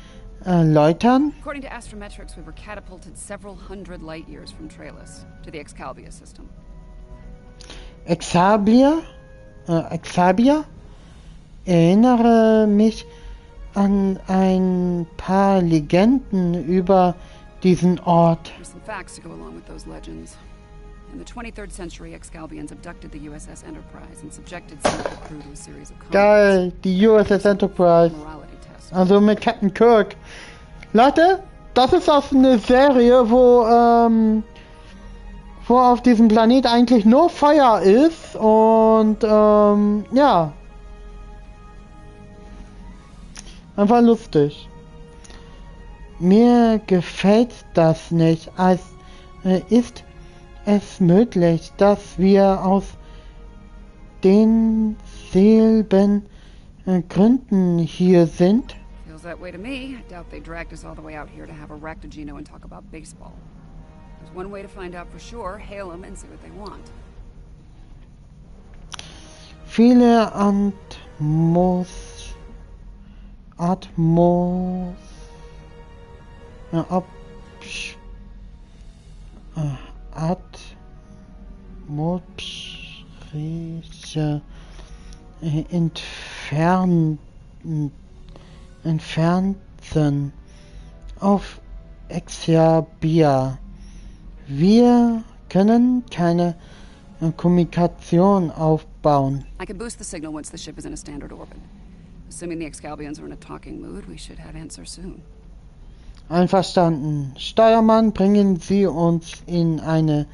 erläutern? According to astrometrics, we were catapulted several hundred light years from Trailus to the Excalibur system. Exabia? Erinnere mich an ein paar Legenden über diesen Ort. There's some facts to go along with those legends. In the 23rd century, Excalbians abducted the USS Enterprise and subjected some of the crew to a series of Geil, die USS Enterprise. morality tests. Also mit Captain Kirk. Leute, das ist auch eine Serie, wo auf diesem Planet eigentlich nur Feuer ist und ja. Einfach lustig. Mir gefällt das nicht. Ist es möglich, dass wir aus denselben Gründen hier sind? Feels that way to me. I doubt they dragged us all the way out here to have a Raktajino and talk about baseball. There's one way to find out for sure. Hail them and see what they want. Viele atmosphärische Entfernten auf Exabia. Wir können keine Kommunikation aufbauen. I can boost the signal once the ship is in a standard orbit. Assuming the Excalbians are in a talking mood, we should have answers soon. Einverstanden. Steuermann, bringen Sie uns in eine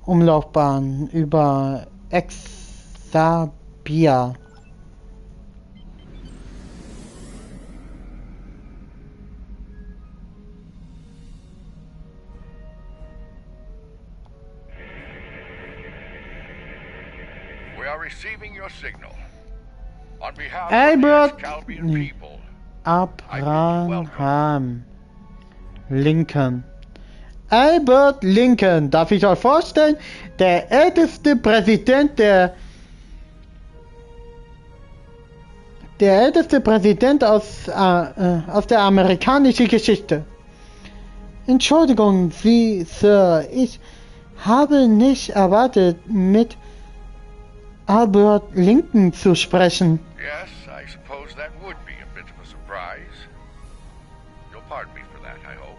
Umlaufbahn über Exabia. We are receiving your signal. On behalf Albert of the Excalbian people, Abraham Lincoln. Albert Lincoln, darf ich euch vorstellen, der älteste Präsident aus der amerikanischen Geschichte. Entschuldigung, Sie, Sir, ich habe nicht erwartet, mit Albert Lincoln zu sprechen. yes, I suppose that would be a bit of a surprise. You'll pardon me for that, I hope.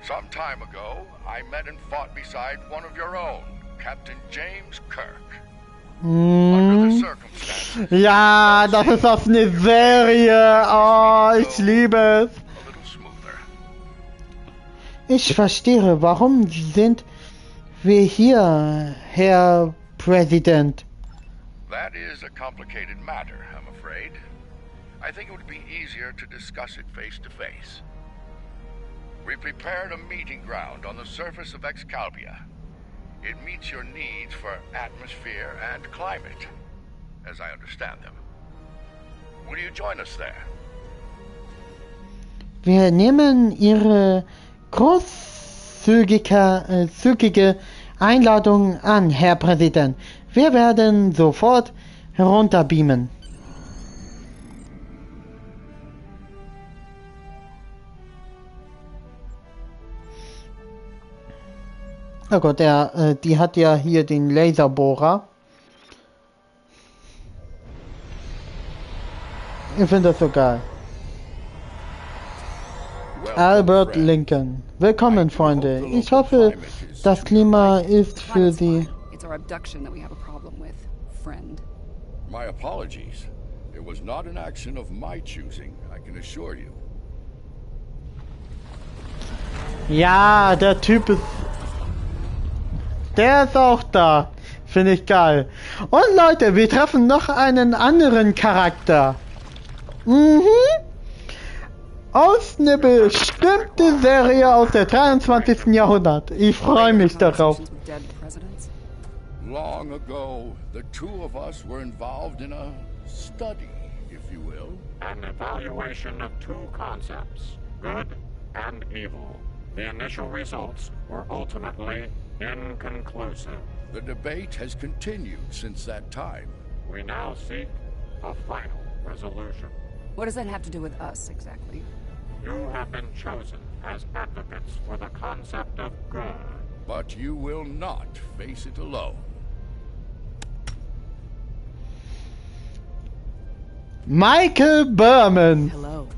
Some time ago, I met and fought beside one of your own, Captain James Kirk. Under the circumstances, Ja, das ist aus einer Serie. Oh, ich liebe es. a little smoother. Ich verstehe, warum sind wir hier, Herr Präsident? That is a complicated matter, I'm afraid. I think it would be easier to discuss it face to face. We prepared a meeting ground on the surface of Excalibur. It meets your needs for atmosphere and climate, as I understand them. Will you join us there? Wir nehmen Ihre großzügige Einladung an, Herr Präsident. Wir werden sofort herunterbeamen. Oh Gott, die hat ja hier den Laserbohrer. Ich finde das so geil. Albert Lincoln. Willkommen, Freunde. Ich hoffe, das Klima ist für Sie. It's our abduction that we have a problem with, friend. My apologies. It was not an action of my choosing, I can assure you. Ja, der Typ ist... Der ist auch da. Finde ich geil. Und Leute, wir treffen noch einen anderen Charakter. Aus einer bestimmten Serie aus der 23. Jahrhundert. Ich freue mich darauf. Long ago, the two of us were involved in a study, if you will. An evaluation of two concepts, good and evil. The initial results were ultimately inconclusive. The debate has continued since that time. We now seek a final resolution. What does that have to do with us, exactly? You have been chosen as advocates for the concept of good. But you will not face it alone. Michael Berman. Hello.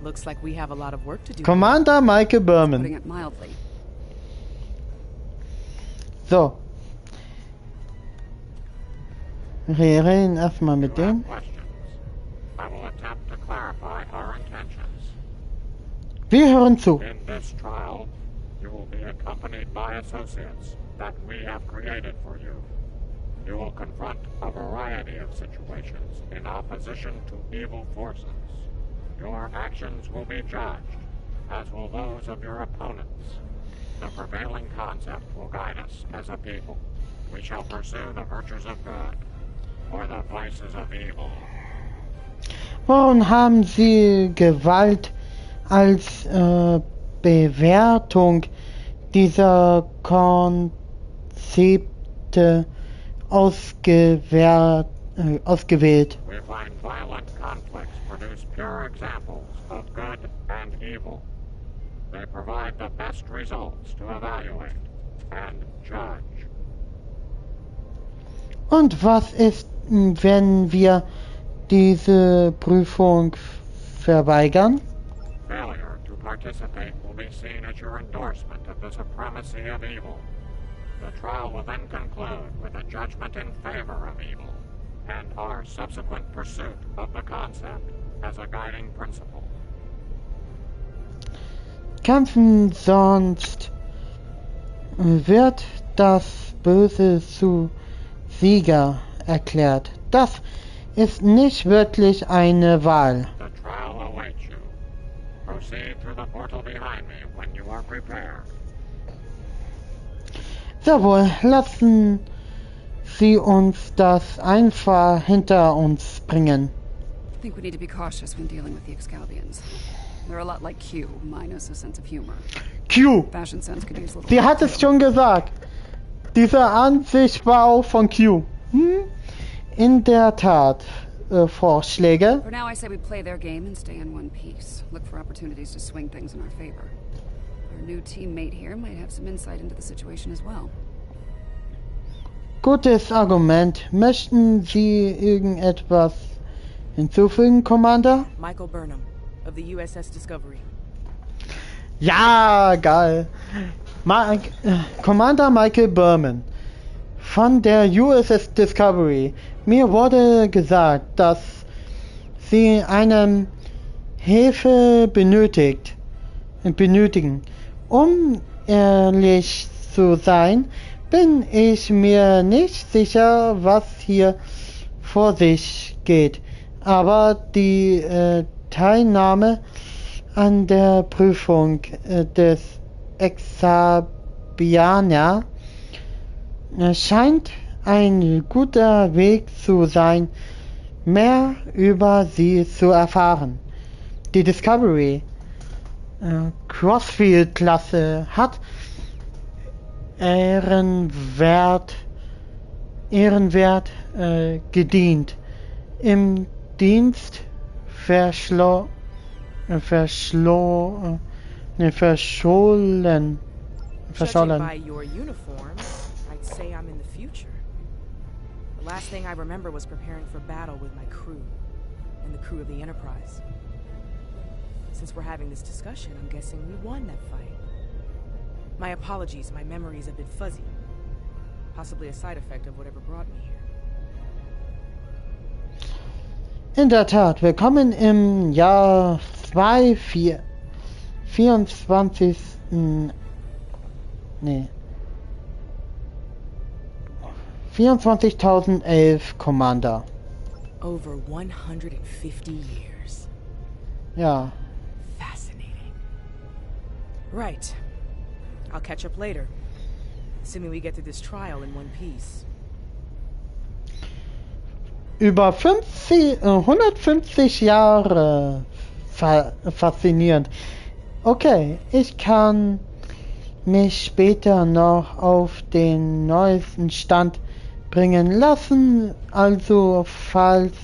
Looks like we have a lot of work to do. Commander Michael Berman. Putting it mildly. So. Wir reden erstmal mit dem. I will attempt to clarify our intentions. Wir hören zu. In this trial, you will be accompanied by associates that we have created for you. You will confront a variety of situations in opposition to evil forces. Your actions will be judged, as will those of your opponents. The prevailing concept will guide us as a people. We shall pursue the virtues of good, or the vices of evil. Warum haben Sie Gewalt als Bewertung dieser Konzepte ausgewählt? We find violent conflicts produce pure examples of good and evil. They provide the best results to evaluate and judge. Und was ist, wenn wir diese Prüfung verweigern? Failure to participate will be seen as your endorsement of the supremacy of evil. The trial will then conclude with a judgment in favor of evil, and our subsequent pursuit of the concept as a guiding principle. Kämpfen, sonst wird das Böse zu Sieger erklärt. Das ist nicht wirklich eine Wahl. The trial awaits you. Proceed through the portal behind me when you are prepared. Jawohl, lassen Sie uns das einfach hinter uns bringen. I think we need to be cautious when dealing with the Excaliburs. They're a lot like Q, minus a sense of humor. Q! Fashion sense could use a little. Sie hat es schon gesagt. Diese Ansicht war auch von Q. In der Tat, Vorschläge. For now, I say we play their game and stay in one piece. Look for opportunities to swing things in our favor. Our new teammate here might have some insight into the situation as well. Gutes Argument. Möchten Sie irgendetwas hinzufügen, Commander? Michael Burnham, of the USS Discovery. Ja, geil. Commander Michael Berman von der USS Discovery. Mir wurde gesagt, dass Sie eine Hilfe benötigen. Um ehrlich zu sein, bin ich mir nicht sicher, was hier vor sich geht. Aber die Teilnahme an der Prüfung des Exabianer scheint ein guter Weg zu sein, mehr über sie zu erfahren. Die Discovery Crossfield-Klasse hat ehrenwert gedient. im Dienst verschollen. Judging by your uniforms, I'd say I'm in the future. The last thing I remember was preparing for battle with my crew and the crew of the Enterprise. Since we're having this discussion, I'm guessing we won that fight. My apologies, my memory is a bit fuzzy. Possibly a side effect of whatever brought me here. In der Tat, willkommen im Jahr 24. Nee. 24.011, Commander. Over 150 years. Ja. Fascinating. Right. I'll catch up later. Assuming we get through this trial in one piece. Über 150 Jahre. Faszinierend. Okay, ich kann mich später noch auf den neuesten Stand bringen lassen. Also, falls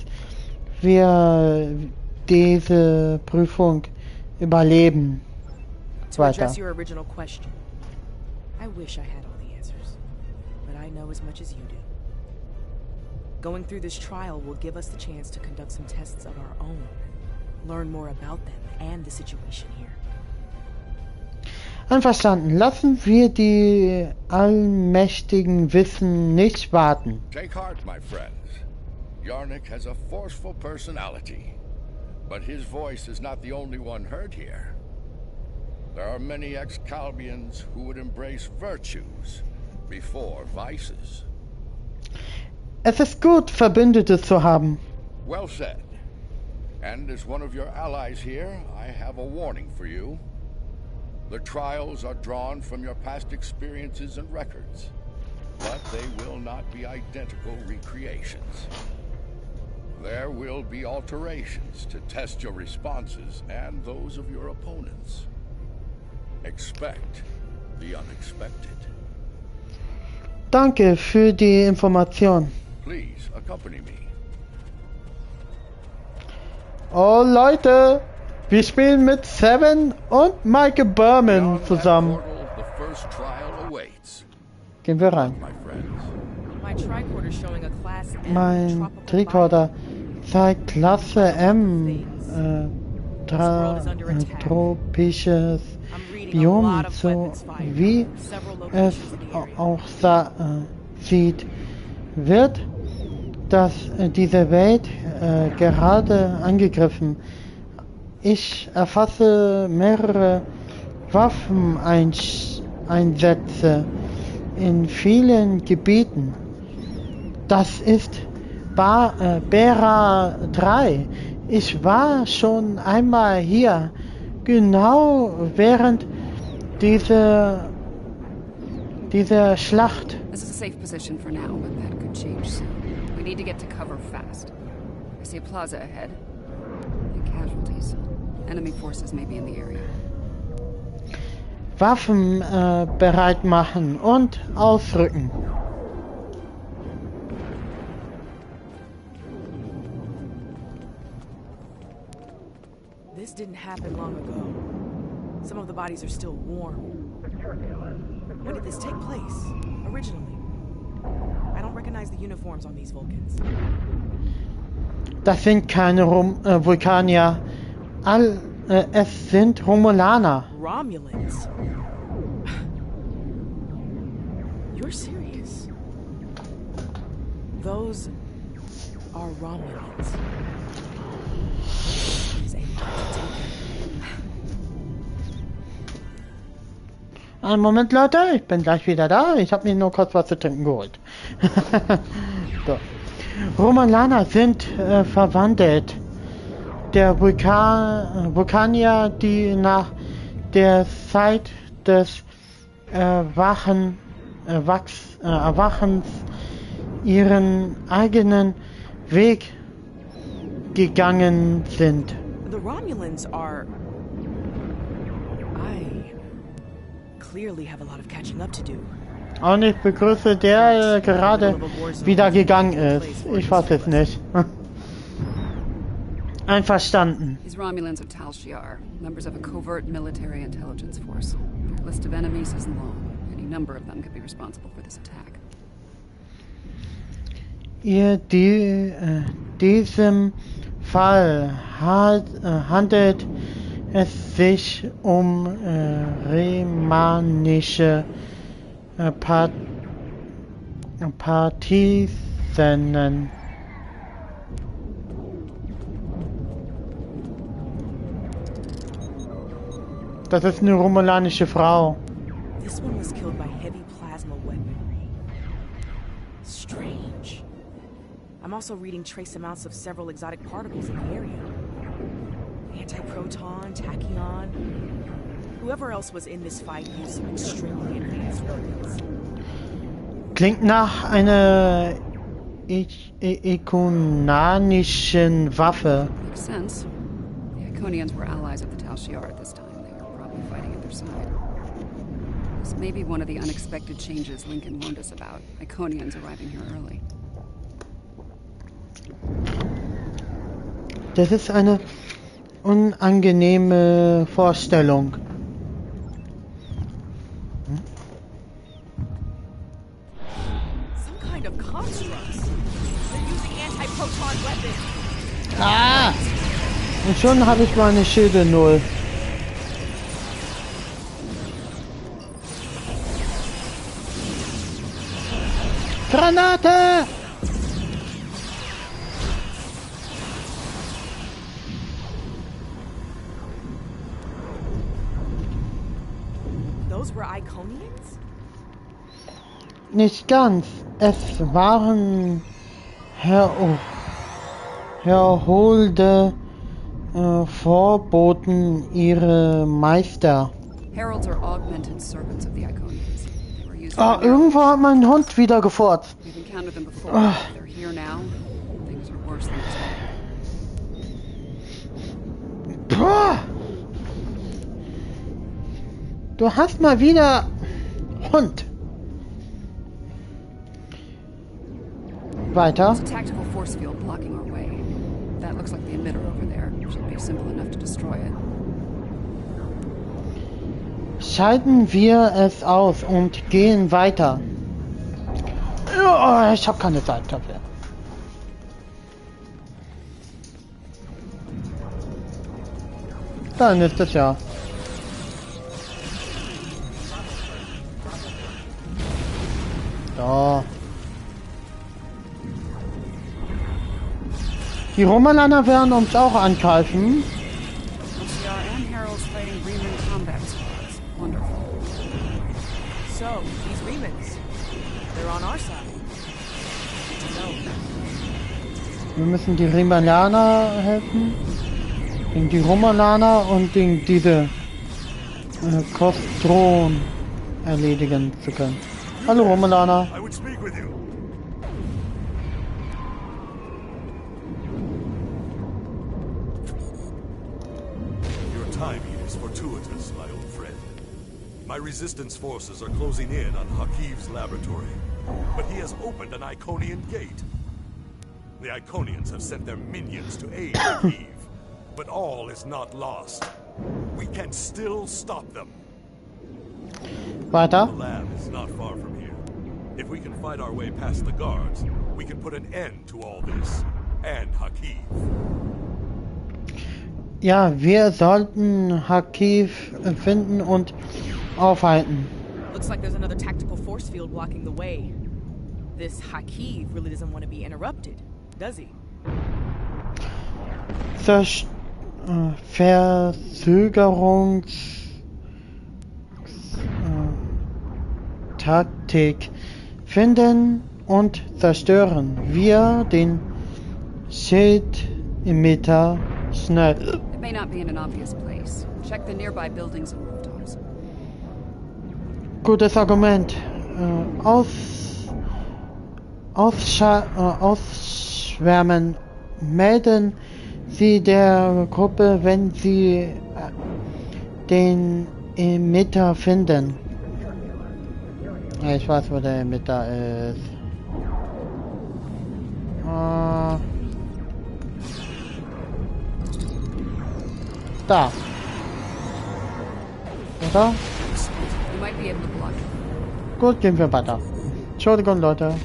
wir diese Prüfung überleben. To address your original question, I wish I had all the answers, but I know as much as you do. Going through this trial will give us the chance to conduct some tests of our own, learn more about them and the situation here. Einverstanden. Lassen wir die allmächtigen Wissen nicht warten. Take heart, my friends. Yarnik has a forceful personality, but his voice is not the only one heard here. There are many ex-Calbians who would embrace virtues before vices. Es ist gut, Verbündete zu haben. Well said. And as one of your allies here, I have a warning for you. The trials are drawn from your past experiences and records, but they will not be identical recreations. There will be alterations to test your responses and those of your opponents. Expect the unexpected. Danke für die Information. Please accompany me. Oh Leute, wir spielen mit Seven und Michael Berman zusammen. Gehen wir rein. Mein Tricorder zeigt Klasse M, tropisches Biom, so wie es auch sieht, wird diese Welt gerade angegriffen. Ich erfasse mehrere Waffeneinsätze in vielen Gebieten. Das ist Bera 3. Ich war schon einmal hier, genau während dieser Schlacht. This is a safe position for now, but that could change soon. We need to get to cover fast. I see a plaza ahead. And casualties. Enemy forces may be in the area. Waffen bereit machen und ausrücken. This didn't happen long ago. Some of the bodies are still warm. When did this take place, originally? I don't recognize the uniforms on these Vulcans. Das sind keine Vulkanier. Es sind Romulaner. Romulans? You're serious? Those are Romulans. This is a lot to take in. Einen Moment, Leute, ich bin gleich wieder da. Ich habe mir nur kurz was zu trinken geholt. So. Romulaner sind verwandelt. Der Vulkanier, die nach der Zeit des Erwachens ihren eigenen Weg gegangen sind. The Romulans are... I clearly have a lot of catching up to do. Und ich begrüße der gerade wieder gegangen ist. Ich weiß es nicht. Einverstanden. These Romulans are Tal Shiar, members of a covert military intelligence force. Their list of enemies is long. Any number of them could be responsible for this attack. Diesem Fall handelt es sich um remanische Partisanen. Das ist eine romulanische Frau. This one was killed by heavy plasma weaponry. Strange. I'm also reading trace amounts of several exotic particles in the area. Antiproton, tachyon. Whoever else was in this fight used some extremely advanced weapons. Klingt nach einer ikonanischen Waffe. Makes sense. The Iconians were allies of the Tal Shiar at this time. They were probably fighting at their side. This may be one of the unexpected changes Lincoln warned us about. Iconians arriving here early. Das ist eine unangenehme Vorstellung. Some kind of constructs. They're using anti-proton weapons. Ah! Und schon habe ich meine Schilde 0. Granate! Those were Iconians? Nicht ganz. Es waren herholde Vorboten ihrer Meister. Heralds are augmented servants of the Iconians. They were used Irgendwo hat mein Hund wieder gefurzt. We've encountered them before. They're here now. Things are worse than expected. Du hast mal wieder Hund. Weiter. There's a tactical force field blocking our way. That looks like the emitter over there. Should be simple enough to destroy it. Schalten wir es aus und gehen weiter. Oh, ich habe keine Zeit dafür. Dann ist es ja. So. Die Romulaner werden uns auch angreifen. So, these Remans, they're on our side. Wir müssen die Romulaner helfen. Gegen die Romulaner und gegen diese Kostron erledigen zu können. Hallo Romulaner. I would speak with you. Your timing is fortuitous, my old friend. My resistance forces are closing in on Hakiv's laboratory, but he has opened an Iconian gate. The Iconians have sent their minions to aid Hakiv, but all is not lost. We can still stop them. Weiter. The lab is not far from here. If we can fight our way past the guards, we can put an end to all this. And Hakiv. Ja, wir sollten Hakiv finden und aufhalten. Looks like there's another tactical force field blocking the way. This Hakiv really doesn't want to be interrupted, does he? Taktik finden und zerstören wir den Schildemitter schnell. It may not be in an obvious place. Check the nearby buildings and rooftops. Gutes Argument. Ausschwärmen. Melden Sie der Gruppe, wenn Sie den Emitter finden. Ich weiß, wo der Emitter ist. Da. Oder? You might be able to block it. Gut, gehen wir weiter. Entschuldigung, Leute.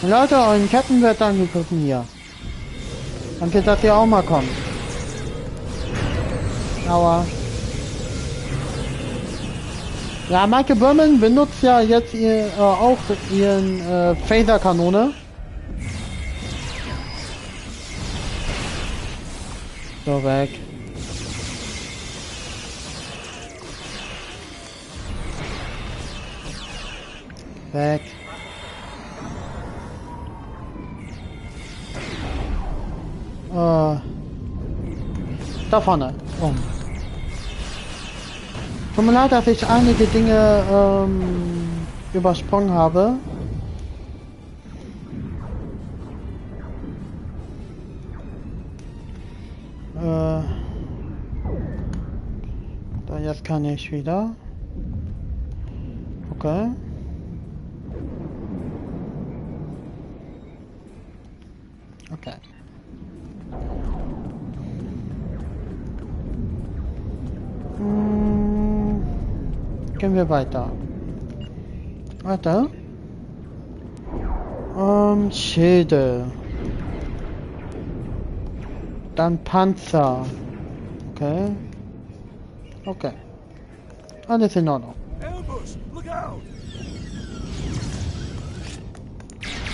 Leute, euren Ketten wird angegriffen hier. Danke, dass ihr auch mal kommt. Aua. Ja, Michael Berman benutzt ja jetzt auch ihren Phaser-Kanone. So, weg. Weg. Da vorne. Oh. Tut mir leid, dass ich einige Dinge übersprungen habe. Da jetzt kann ich wieder. Okay. Okay. Gehen wir weiter. Warte. Schilde. Dann Panzer. Okay. Okay. Alles in Ordnung.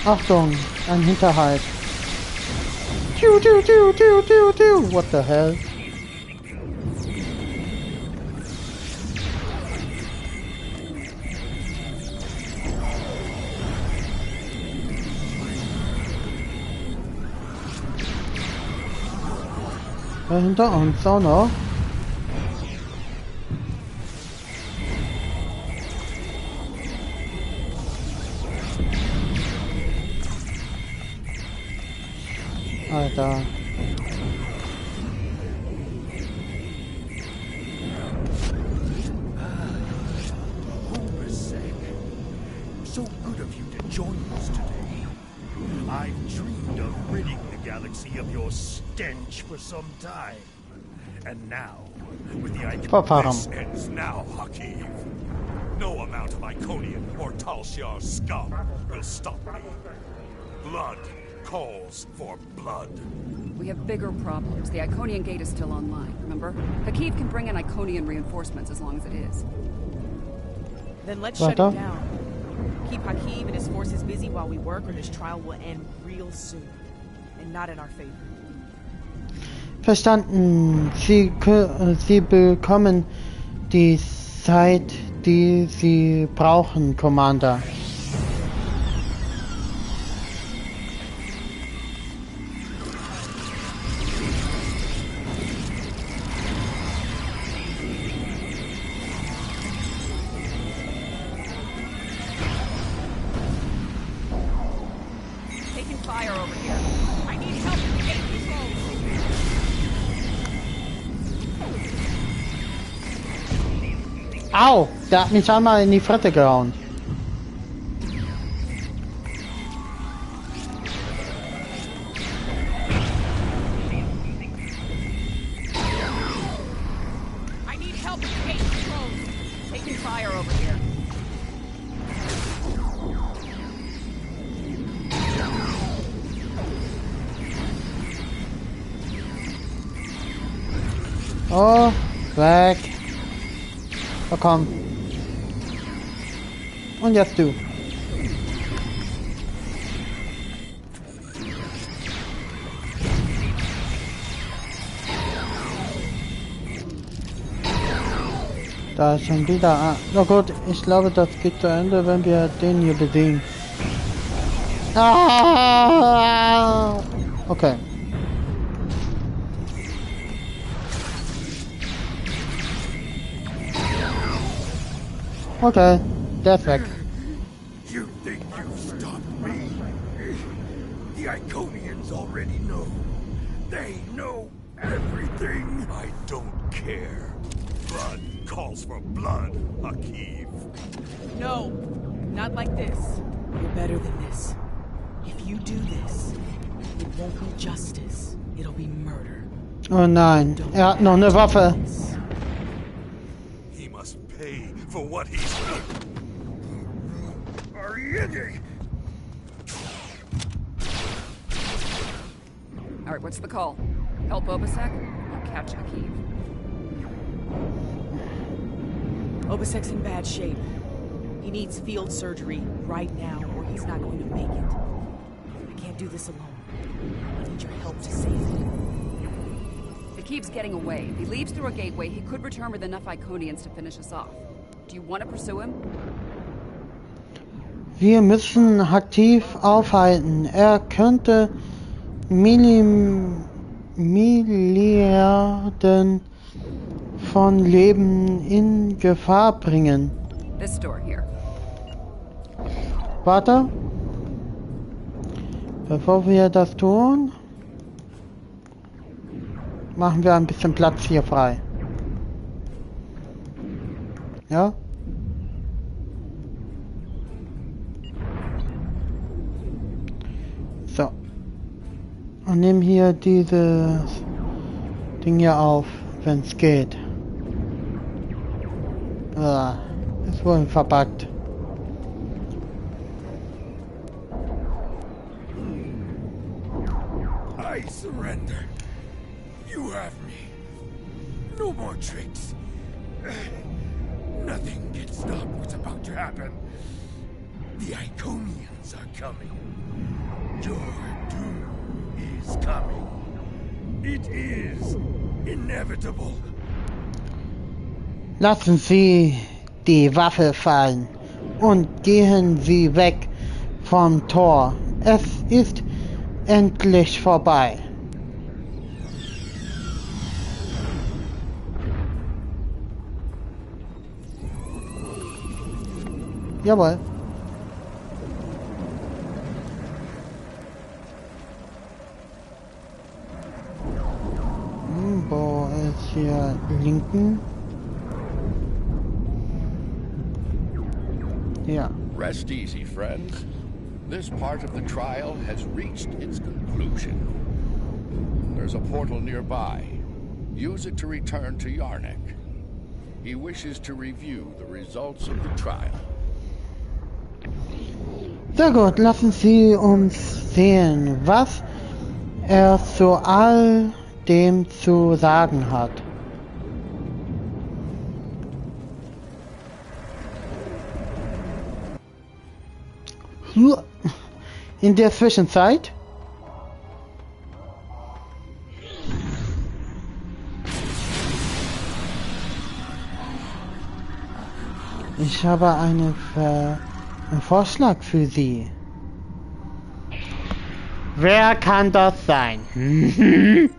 Achtung, ein Hinterhalt. Tiu, tiu, tiu, tiu, tiu, tiu. What the hell? Hinter uns auch noch. Alter. So good of you to join us today. I've dreamed of ridding the galaxy of your stench for some time. And now, with the Iconian, this ends now, Hakiv. No amount of Iconian or Talshar scum will stop me. Blood calls for blood. We have bigger problems. The Iconian gate is still online, remember? Hakiv can bring in Iconian reinforcements as long as it is. Then let's shut it down. Keep Hakiv and his forces busy while we work, or this trial will end real soon. And not in our favor. Verstanden. Sie bekommen die Zeit, die Sie brauchen, Commander. Au! Der hat mich einmal in die Fresse gehauen. Oh, weg. Oh, komm. Und jetzt du. Da ist schon wieder... Na gut, ich glaube, das geht zu Ende, wenn wir den hier besiegen. Ah! Okay. Okay, der ist weg. You think you've stopped me? The Iconians already know. They know everything. I don't care. Blood calls for blood, Hakiv. No, not like this. You're better than this. If you do this, it won't be justice. It'll be murder. Oh nein, hat noch eine Waffe. He must pay for what he's done. Alright, what's the call? Help Obasek or catch Hakiv? Obasek's in bad shape. He needs field surgery right now, or he's not going to make it. I can't do this alone. I need your help to save him. Hakiv's getting away. If he leaves through a gateway, he could return with enough Iconians to finish us off. Do you want to pursue him? Wir müssen Hakiv aufhalten. Er könnte Milliarden von Leben in Gefahr bringen. This door here. Warte. Bevor wir das tun, machen wir ein bisschen Platz hier frei. Ja? So. Und nimm hier dieses Ding hier auf, wenn es geht. Ah, ist wohl verpackt. I surrender. You have me. No more tricks. Nothing can stop what's about to happen. The Iconians are coming. Your doom is coming. It is inevitable. Lassen Sie die Waffe fallen und gehen Sie weg vom Tor. Es ist endlich vorbei. Jawohl. Wo ist hier linken? Ja. Rest easy, friends. This part of the trial has reached its conclusion. There's a portal nearby. Use it to return to Yarnik. He wishes to review the results of the trial. Sehr gut, lassen Sie uns sehen, was er zu all dem zu sagen hat. In der Zwischenzeit ich habe einen Vorschlag für Sie. Wer kann das sein? You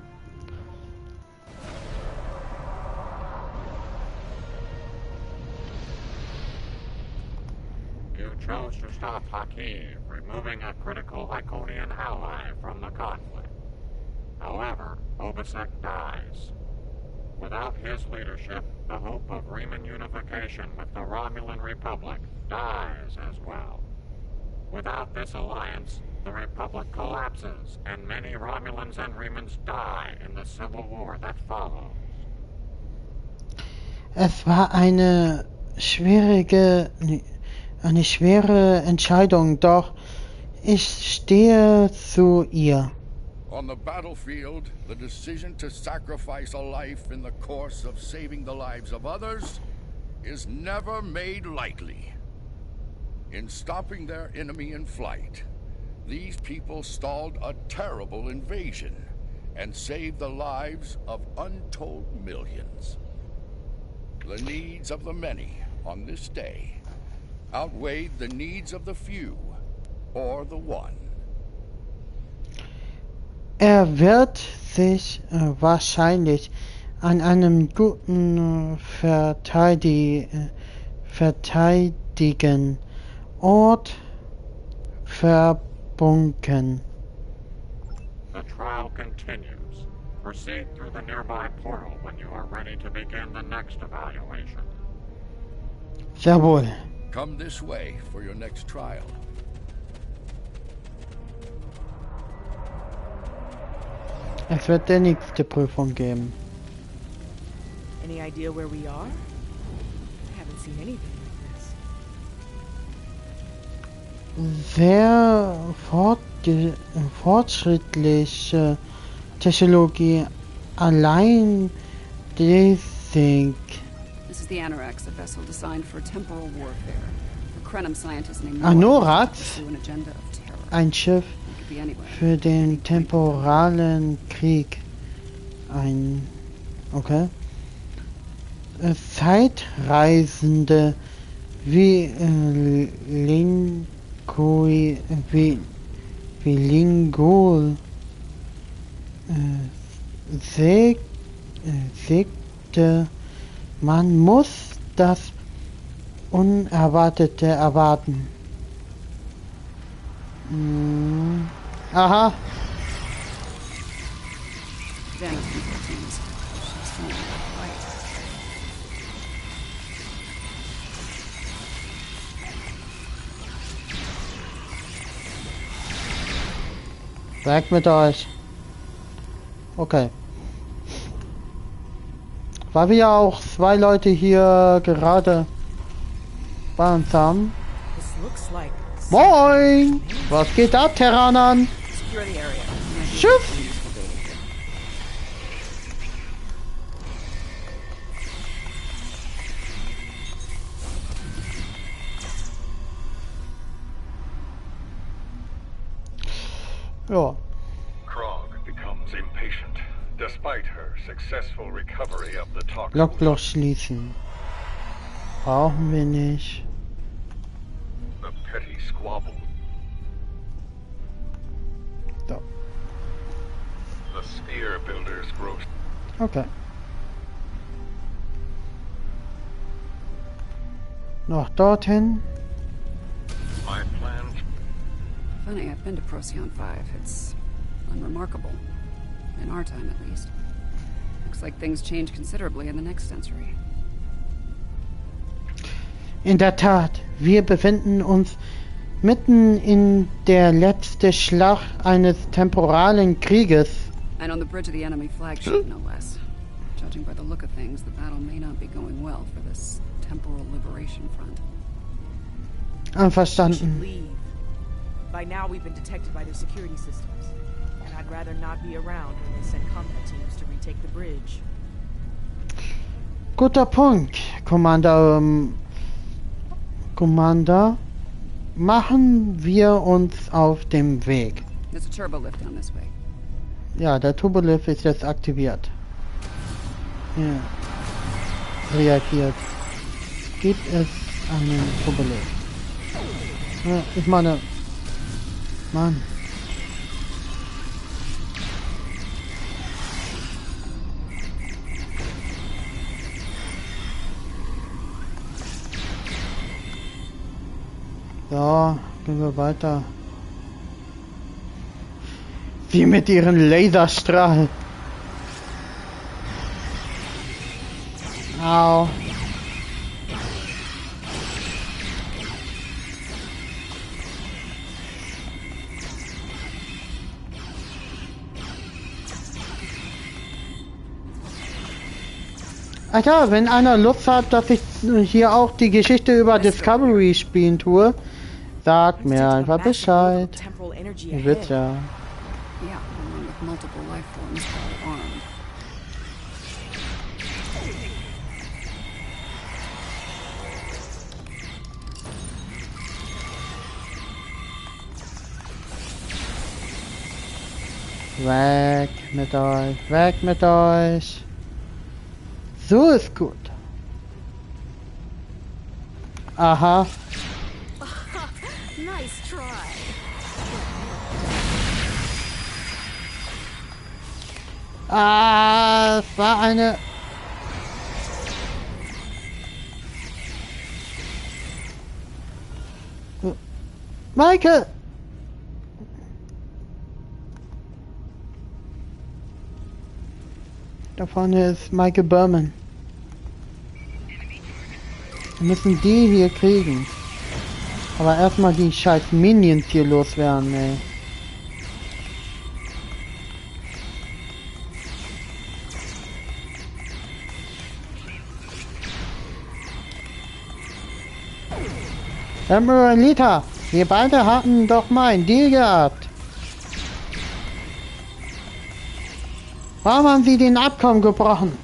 chose to stop Hakiv, removing a critical Iconian ally from the conflict. However, Obasek dies. Without his leadership, the hope of Riemann unification with the Romulan Republic dies as well. Without this alliance, the Republic collapses, and many Romulans and Riemans die in the civil war that follows. Es war eine schwere Entscheidung, doch ich stehe zu ihr. On the battlefield, the decision to sacrifice a life in the course of saving the lives of others is never made lightly. In stopping their enemy in flight, these people stalled a terrible invasion and saved the lives of untold millions. The needs of the many on this day outweighed the needs of the few or the one. Wird sich wahrscheinlich an einem guten verteidigen Ort verbunken. The trial continues. Proceed through the nearby portal when you are ready to begin the next evaluation. Sehr wohl. Come this way for your next trial. Es wird die nächste Prüfung geben. Any idea where we are? I haven't seen anything like this. Sehr fortschrittliche Technologie. Allein Desync. This is the Anorax, a vessel designed for temporal warfare. A Krenim scientist named Anorax? an agenda of terror. Ein Schiff It could be anywhere. für den temporalen Krieg. Okay. Zeitreisende wie Lingol segte, man muss das Unerwartete erwarten. Aha. Weg mit euch. Okay. Weil wir ja auch zwei Leute hier gerade bei uns haben. Moin! Was geht ab, Terranern? Schiff! Ja. Krog becomes impatient, despite her successful recovery of the toxin. Lockloch schließen. Brauchen wir nicht. A petty squabble. So. The sphere builders grow. Okay. Noch dorthin. My plan. Funny, I've been to Procyon 5. It's unremarkable. In our time, at least. Looks like things change considerably in the next century. In der Tat, wir befinden uns mitten in der letzten Schlacht eines temporalen Krieges. And on the bridge of the enemy flagship, no less. Judging by the look of things, the battle may not be going well for this temporal liberation front. Einverstanden. By now we've been detected by their security systems, and I'd rather not be around when they send combat teams to retake the bridge. Guter Punkt, Commander. Commander, machen wir uns auf dem Weg. There's a turbolift down this way. Ja, der Turbolift ist jetzt aktiviert. Ja. Reagiert. Gibt es einen Turbolift? Ja, ich meine... Mann. So, gehen wir weiter. Sie mit ihren Laserstrahl. Au. Ach ja, wenn einer Lust hat, dass ich hier auch die Geschichte über Discovery spielen tue, sagt mir einfach Bescheid. Ihr wisst ja. Weg mit euch, weg mit euch. So ist gut. Aha. Nice try. Ah, es war eine... Michael! Da vorne ist Michael Berman. Wir müssen die hier kriegen. Aber erstmal die scheiß Minions hier loswerden, ey. Emerald Lita, wir beide hatten doch mal einen Deal gehabt. Warum haben Sie den Abkommen gebrochen?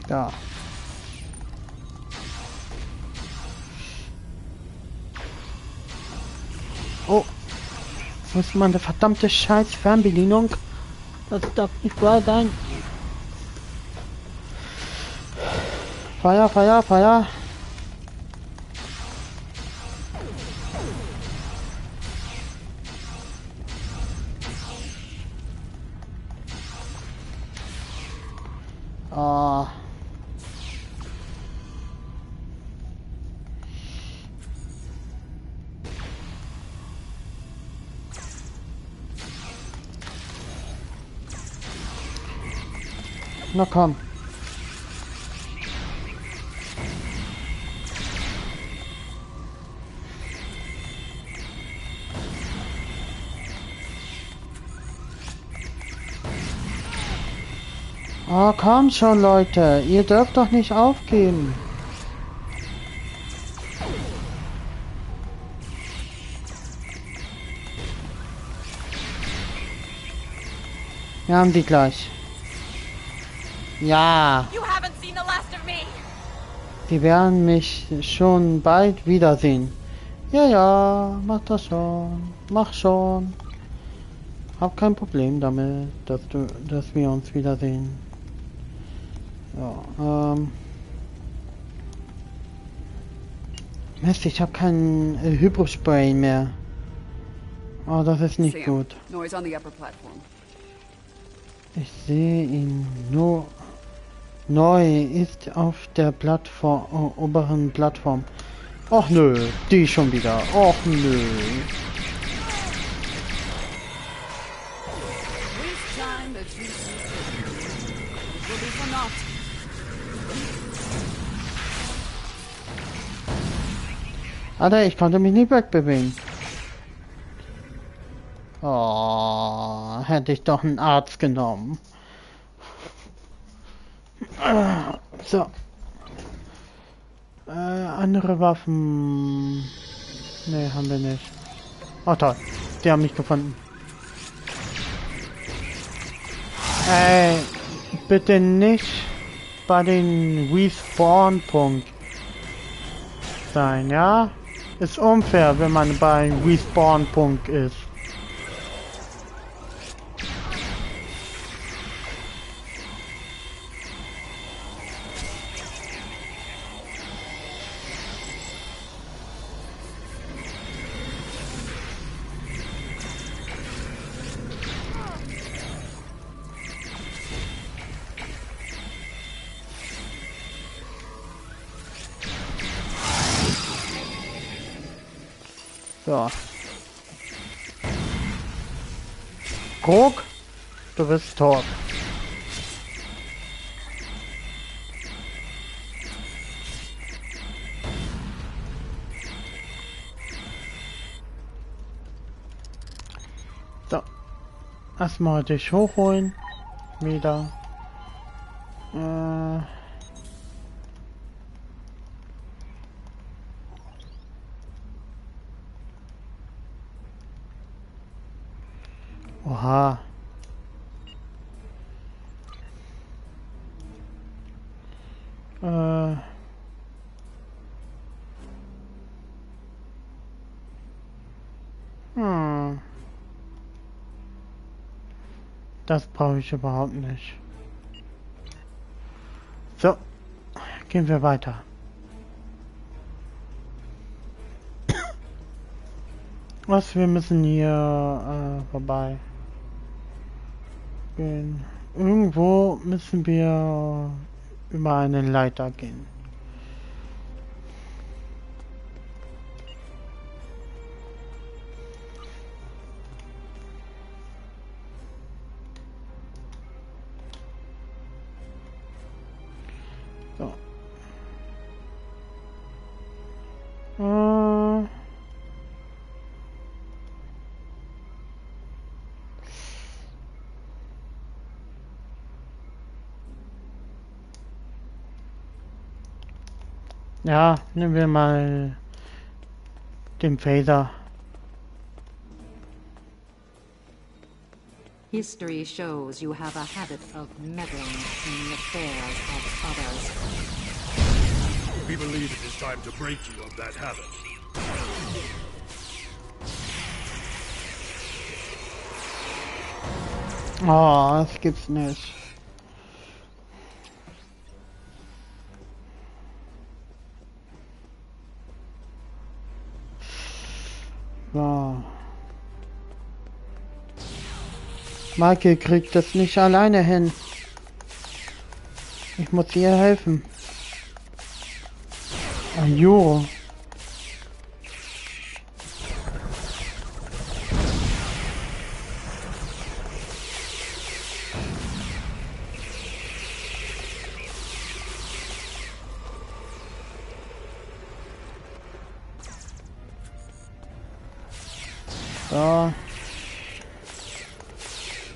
Da. Oh. Wo ist meine verdammte scheiß Fernbedienung? Das darf nicht wahr sein. Feuer, Feuer, Feuer. Ah. Na komm. Oh, komm schon, Leute. Ihr dürft doch nicht aufgeben. Wir haben die gleich. Ja. Die werden mich schon bald wiedersehen. Ja, ja, mach das schon. Mach schon. Hab kein Problem damit, dass wir uns wiedersehen. Ja, Mist, ich habe kein Hydrospray mehr. Oh, das ist nicht gut. Ich sehe ihn nur. Neu ist auf der oberen Plattform. Och nö, die schon wieder. Och nö. Alter, ich konnte mich nicht wegbewegen. Oh, hätte ich doch einen Arzt genommen. So. Andere Waffen. Ne, haben wir nicht. Oh toll, die haben mich gefunden. Ey, bitte nicht bei den Respawn-Punkt sein, ja? Ist unfair, wenn man bei Respawn-Punkt ist. So. Krog, du bist tot. So. Erstmal dich hochholen. Wieder. Oha. Das brauche ich überhaupt nicht. So, gehen wir weiter. Was, wir müssen hier vorbei gehen. Irgendwo müssen wir über eine Leiter gehen. So. Ja, nehmen wir mal den Phaser. History shows you have a habit of meddling in the affairs of others. We believe it is time to break you of that habit. Oh, das gibt's nicht. So. Michael kriegt das nicht alleine hin. Ich muss ihr helfen. Ajo. So.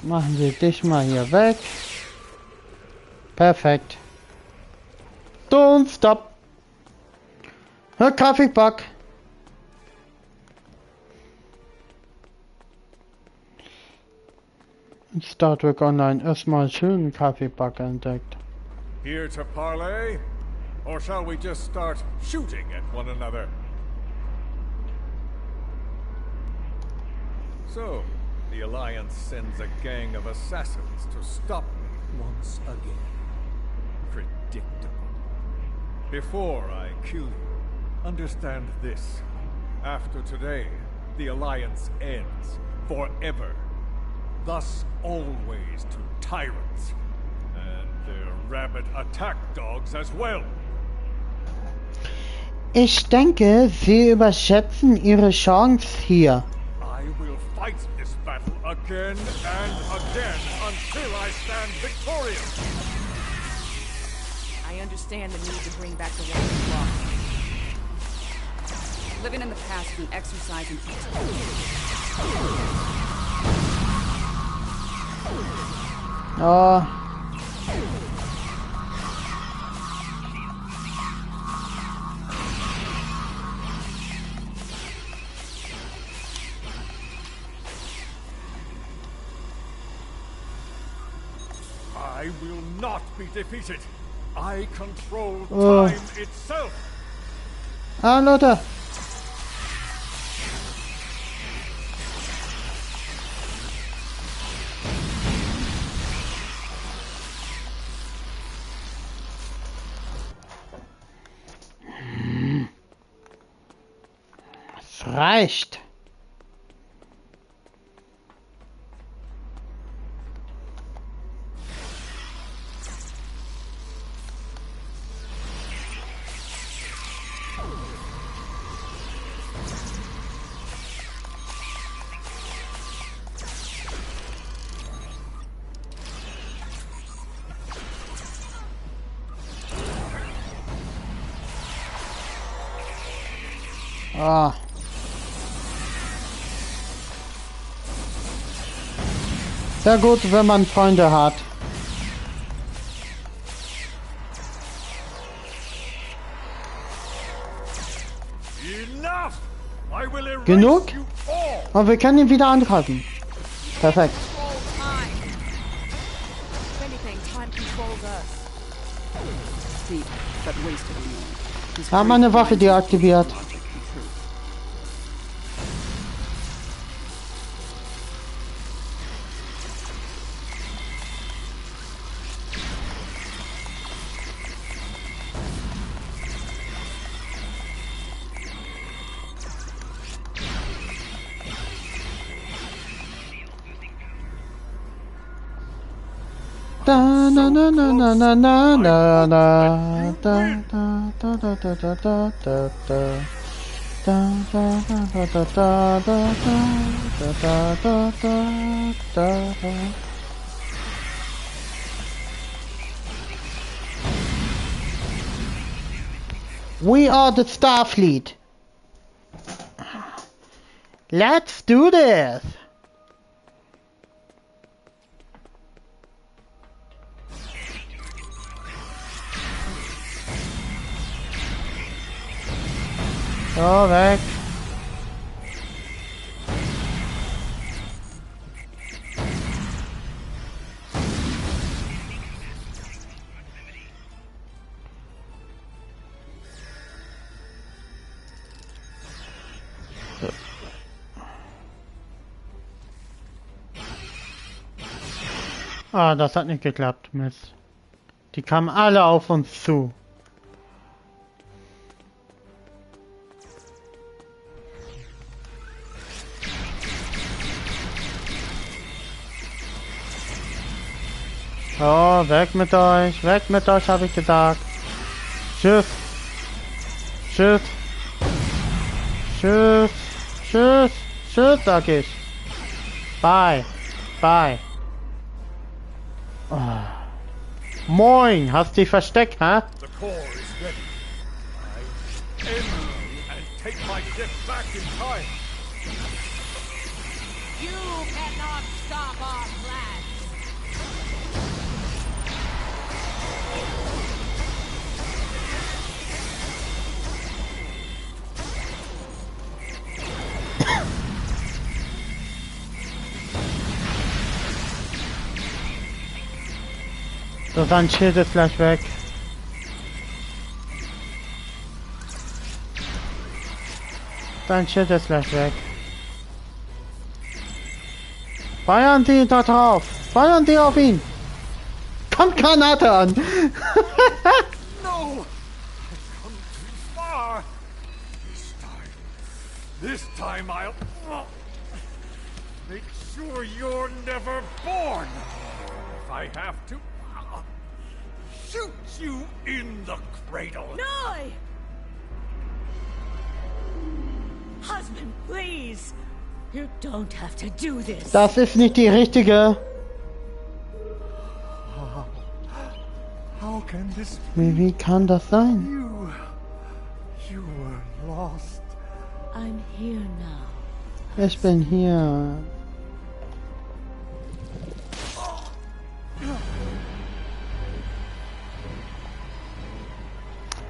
Machen wir dich mal hier weg. Perfekt. Don't stop. Hör, Kaffeeback. Star Trek Online erstmal schönen Kaffeeback entdeckt. Here to parley? Or shall we just start shooting at one another? So, the Alliance sends a gang of assassins to stop me once again. Predictable. Before I kill you, understand this. After today, the Alliance ends forever. Thus always to tyrants. And their rabid attack dogs as well. Ich denke, Sie überschätzen Ihre Chance hier. I will fight this battle again and again until I stand victorious. I understand the need to bring back the one we lost. Living in the past is an exercise in Oh. I will not be defeated. I control time itself. Ah, Leute. Es reicht. Ah. Sehr gut, wenn man Freunde hat. Genug? Und wir können ihn wieder angreifen. Perfekt. Haben wir eine Waffe deaktiviert. Da na na na na na na na na da da da da da da da da da. Da da da da da da da da da da da. We are the Starfleet. Let's do this. So, weg. Ah, das hat nicht geklappt, Mist. Die kamen alle auf uns zu. Oh, weg mit euch, habe ich gesagt. Tschüss. Tschüss. Tschüss. Tschüss. Tschüss, sag ich. Bye. Bye. Oh. Moin, hast dich versteckt, hä? The core is ready. I end you and take my ship back in time. You cannot stop our plans. So, sein Schild ist gleich weg. Sein Schild ist gleich weg. Feuern Sie da drauf! Feuern Sie auf ihn! Kommt Granate an! No! I've come too far! This time I'll make sure you're never born! If I have to, shoot you in the cradle! No! Husband, please! You don't have to do this. Das ist nicht die richtige. How can this Wie kann das sein? You were lost. I'm here now. Ich bin hier.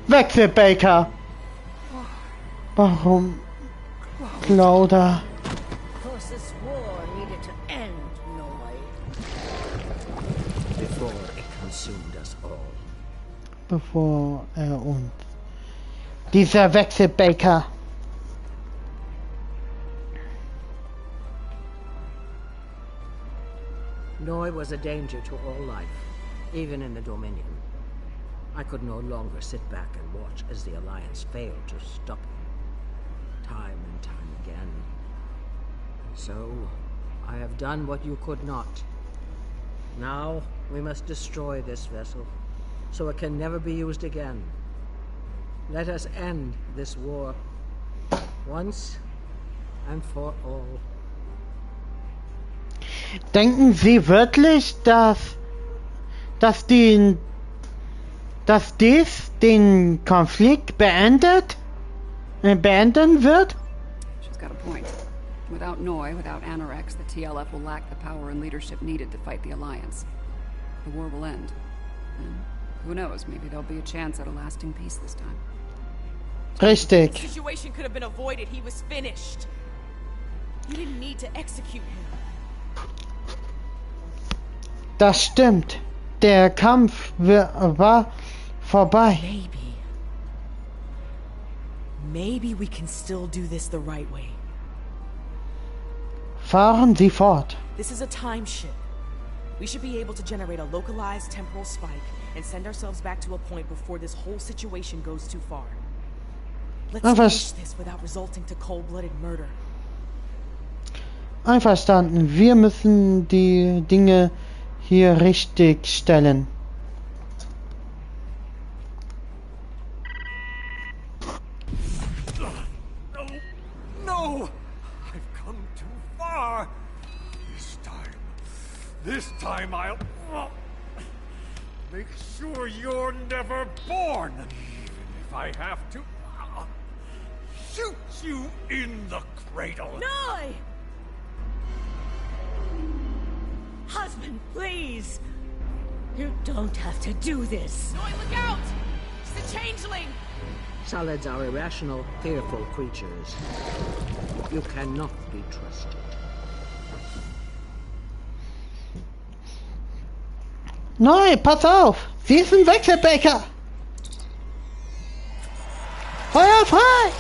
Wechsel, Baker! Warum? Claudia. Because this war needed to end, Noi. Before it consumed us all. Bevor uns. Dieser Wechsel, Baker. Noi was a danger to all life, even in the Dominion. I could no longer sit back and watch as the Alliance failed to stop him. Time and time again. So, I have done what you could not. Now, we must destroy this vessel, so it can never be used again. Let us end this war, once and for all. Denken Sie wirklich, dass dies den Konflikt beenden wird? She's got a point. Without Noi, without Anorex, the TLF will lack the power and leadership needed to fight the Alliance. The war will end. And who knows, maybe there'll be a chance at a lasting peace this time. Richtig. The situation could have been avoided. He was finished. You didn't need to execute him. Das stimmt. Der Kampf war vorbei. Maybe we can still do this the right way. Fahren Sie fort. This is a time ship. We should be able to generate a localized temporal spike and send ourselves back to a point before this whole situation goes too far. Let's finish this without resulting to cold-blooded murder. Einverstanden. Wir müssen die Dinge hier richtig stellen. No! I've come too far! This time I'll make sure you're never born! Even if I have to shoot you in the cradle! Noi! Husband, please! You don't have to do this! Noi, look out! It's a changeling! Solids are irrational, fearful creatures. You cannot be trusted. Nein, pass auf! Sie ist ein Wechselbecher! Feuer frei!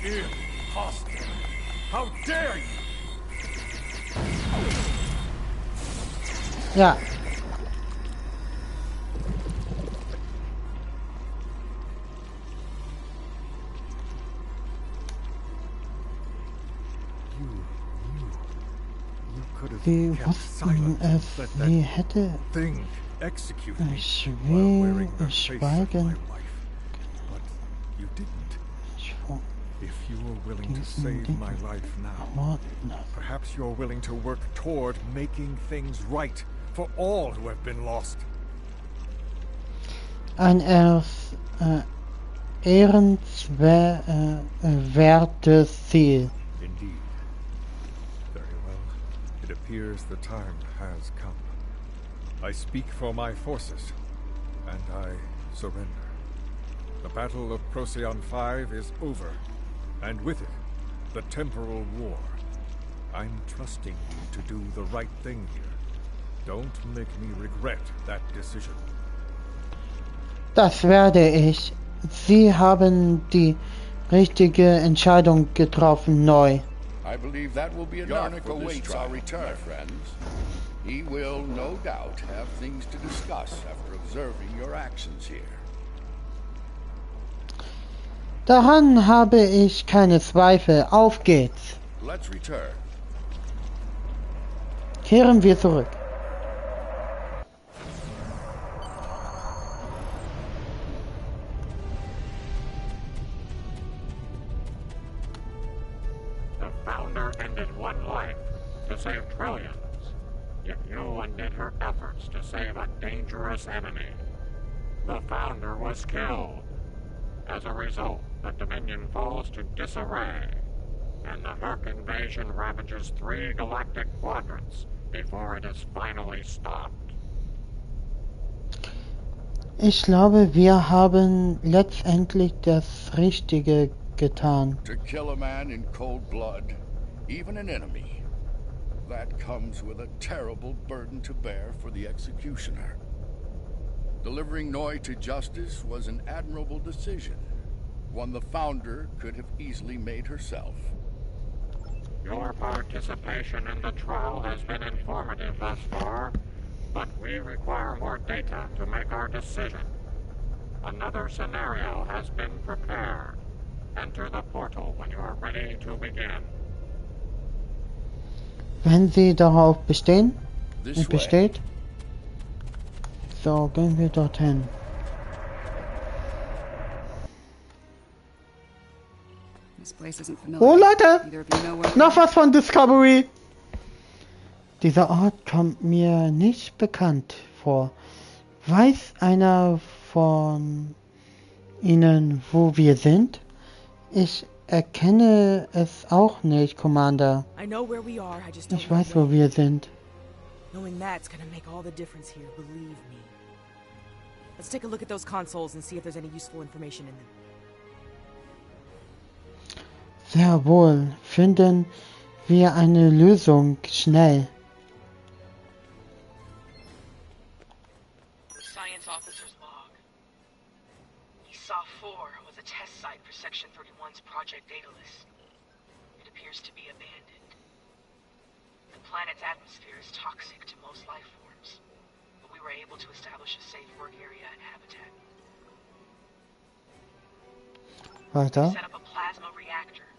Imposter! How dare you! Ja. Sie wussten es, sie hätte Schweigen. If you are willing to save my life now, perhaps you're willing to work toward making things right for all who have been lost. Ein ehrenswertes Ziel. Indeed. Very well. It appears the time has come. I speak for my forces, and I surrender. The Battle of Procyon 5 is over, and with it, the temporal war. I'm trusting you to do the right thing here. Don't make me regret that decision. Das werde ich. Sie haben die richtige Entscheidung getroffen, Neu. I believe that will be enough for this trial, my friends. He will, no doubt, have things to discuss after observing your actions here. Daran habe ich keine Zweifel. Auf geht's. Let's return. Kehren wir zurück. The founder ended one life to save trillions. Yet you undid her efforts to save a dangerous enemy. The founder was killed. As a result, the Dominion falls to disarray, and the Herc invasion ravages 3 galactic quadrants before it is finally stopped. Ich glaube, wir haben letztendlich das Richtige getan. To kill a man in cold blood, even an enemy, that comes with a terrible burden to bear for the executioner. Delivering Noi to justice was an admirable decision, one the founder could have easily made herself. Your participation in the trial has been informative thus far, but we require more data to make our decision. Another scenario has been prepared. Enter the portal when you are ready to begin. Wenn Sie darauf besteht, so gehen wir dorthin. Oh Leute, noch was von Discovery. Dieser Ort kommt mir nicht bekannt vor. Weiß einer von Ihnen, wo wir sind? Ich erkenne es auch nicht, Commander. Ich weiß, wo wir sind. Knowing that's gonna make all the difference here, believe me. Let's take a look at those consoles and see if there's any useful information in them. Sehr wohl. Finden wir eine Lösung schnell. Science officer's log. ESA 4 was a test site for Section 31's Project Daedalus. It appears to be abandoned. The planet's atmosphere is toxic to most life forms, but we were able to establish a safe work area and habitat. Weiter. We set up a plasma reactor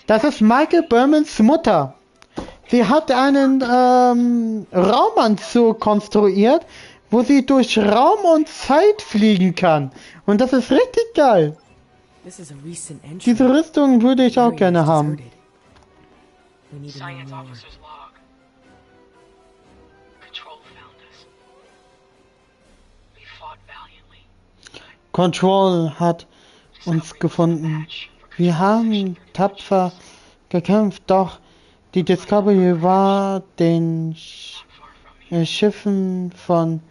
Das ist Michael Bermans Mutter. Sie hat einen Raumanzug konstruiert, wo sie durch Raum und Zeit fliegen kann. Und das ist richtig geil. Diese Rüstung würde ich auch gerne haben. Science officer's log. Control found us. We fought valiantly. Control hat uns gefunden. Wir haben tapfer gekämpft, doch die Discovery war den Schiffen von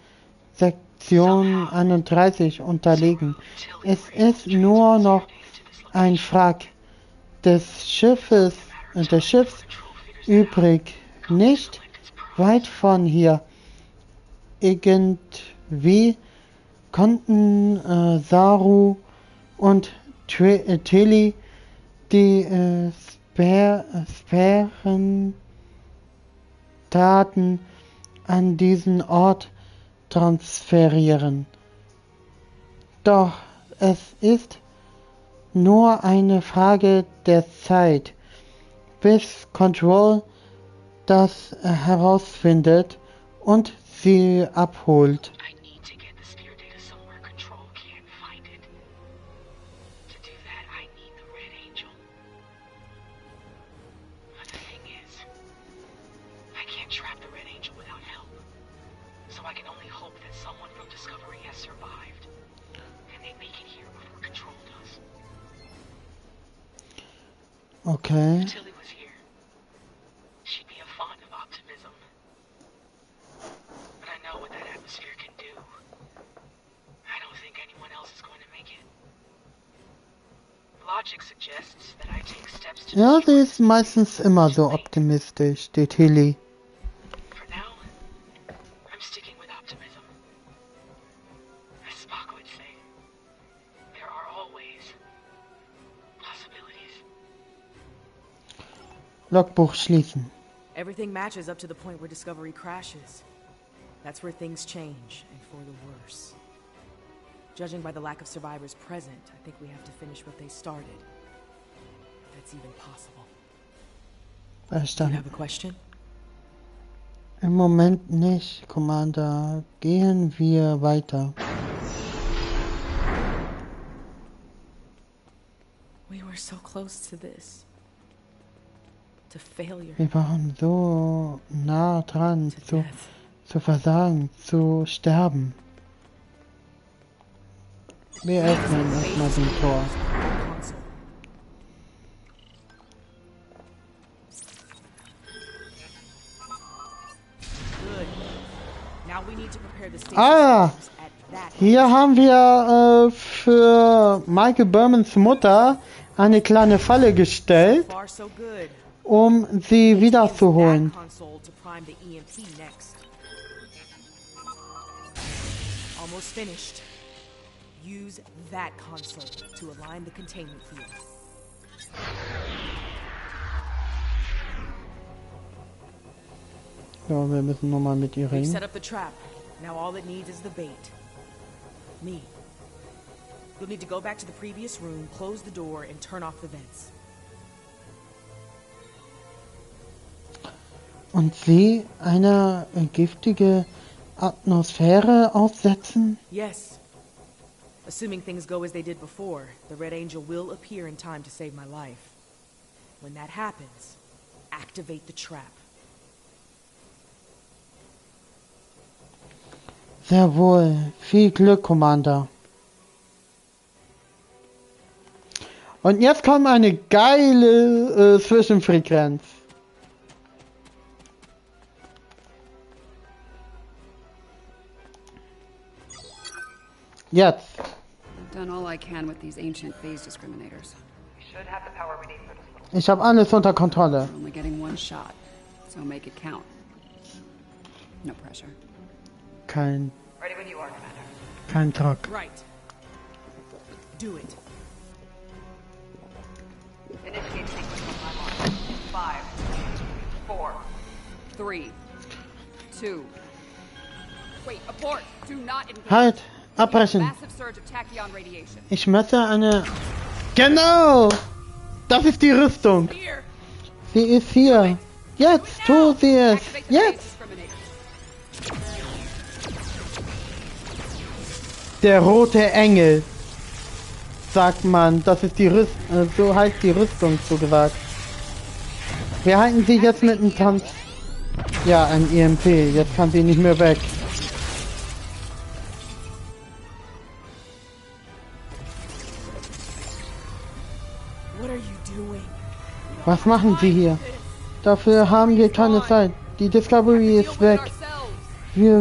Sektion 31 unterlegen. Es ist nur noch ein Wrack des Schiffs übrig, nicht weit von hier. Irgendwie konnten Saru und Tilly die Sphärendaten an diesen Ort transferieren. Doch es ist nur eine Frage der Zeit, bis Control das herausfindet und sie abholt. Okay. Ja, sie ist meistens immer so optimistisch, die Tilly. Logbuch schließen. Everything matches up to the point where Discovery crashes. That's where things change, and for the worse. Judging by the lack of survivors present, I think we have to finish what they started. If that's even possible. Verstanden. Do you have a question? Im Moment nicht, Commander. Gehen wir weiter. We were so close to this. To failure. Wir waren so nah dran, zu versagen, zu sterben. Wir öffnen erstmal den Tor. Ah, hier haben wir für Michael Bermans Mutter eine kleine Falle gestellt, um sie wiederzuholen. Almost finished. Use that console to align the containment field. So, wir müssen nochmal mit ihr reden. Set up the trap. Now all it needs is the bait. Me. You'll need to go back to the previous room, close the door, and turn off the vents. Und sie eine giftige Atmosphäre aufsetzen? Yes. Assuming things go as they did before, the Red Angel will appear in time to save my life. When that happens, activate the trap. Sehr wohl. Viel Glück, Commander. Und jetzt kommt eine geile Zwischenfrequenz. Jetzt. Done all I can with these ancient phase discriminators. Ich habe alles unter Kontrolle. Only getting one shot, so make it count. No pressure. Kein Druck. Right. Do it. Initiate sequence on my mark. 5, 4, 3, 2. Wait, abort. Do not engage. Halt, abbrechen. Massive surge of tachyon radiation. Ich messe eine Genau! Das ist die Rüstung. Sie ist hier. Jetzt, tu sie es. Jetzt! Der rote Engel. Sagt man. Das ist die Rüstung. So heißt die Rüstung, so gesagt. Wir halten sie jetzt mit dem Tanz. Ja, ein EMP. Jetzt kann sie nicht mehr weg. Was machen Sie hier? Dafür haben wir keine Zeit. Die Discovery ist weg. Wir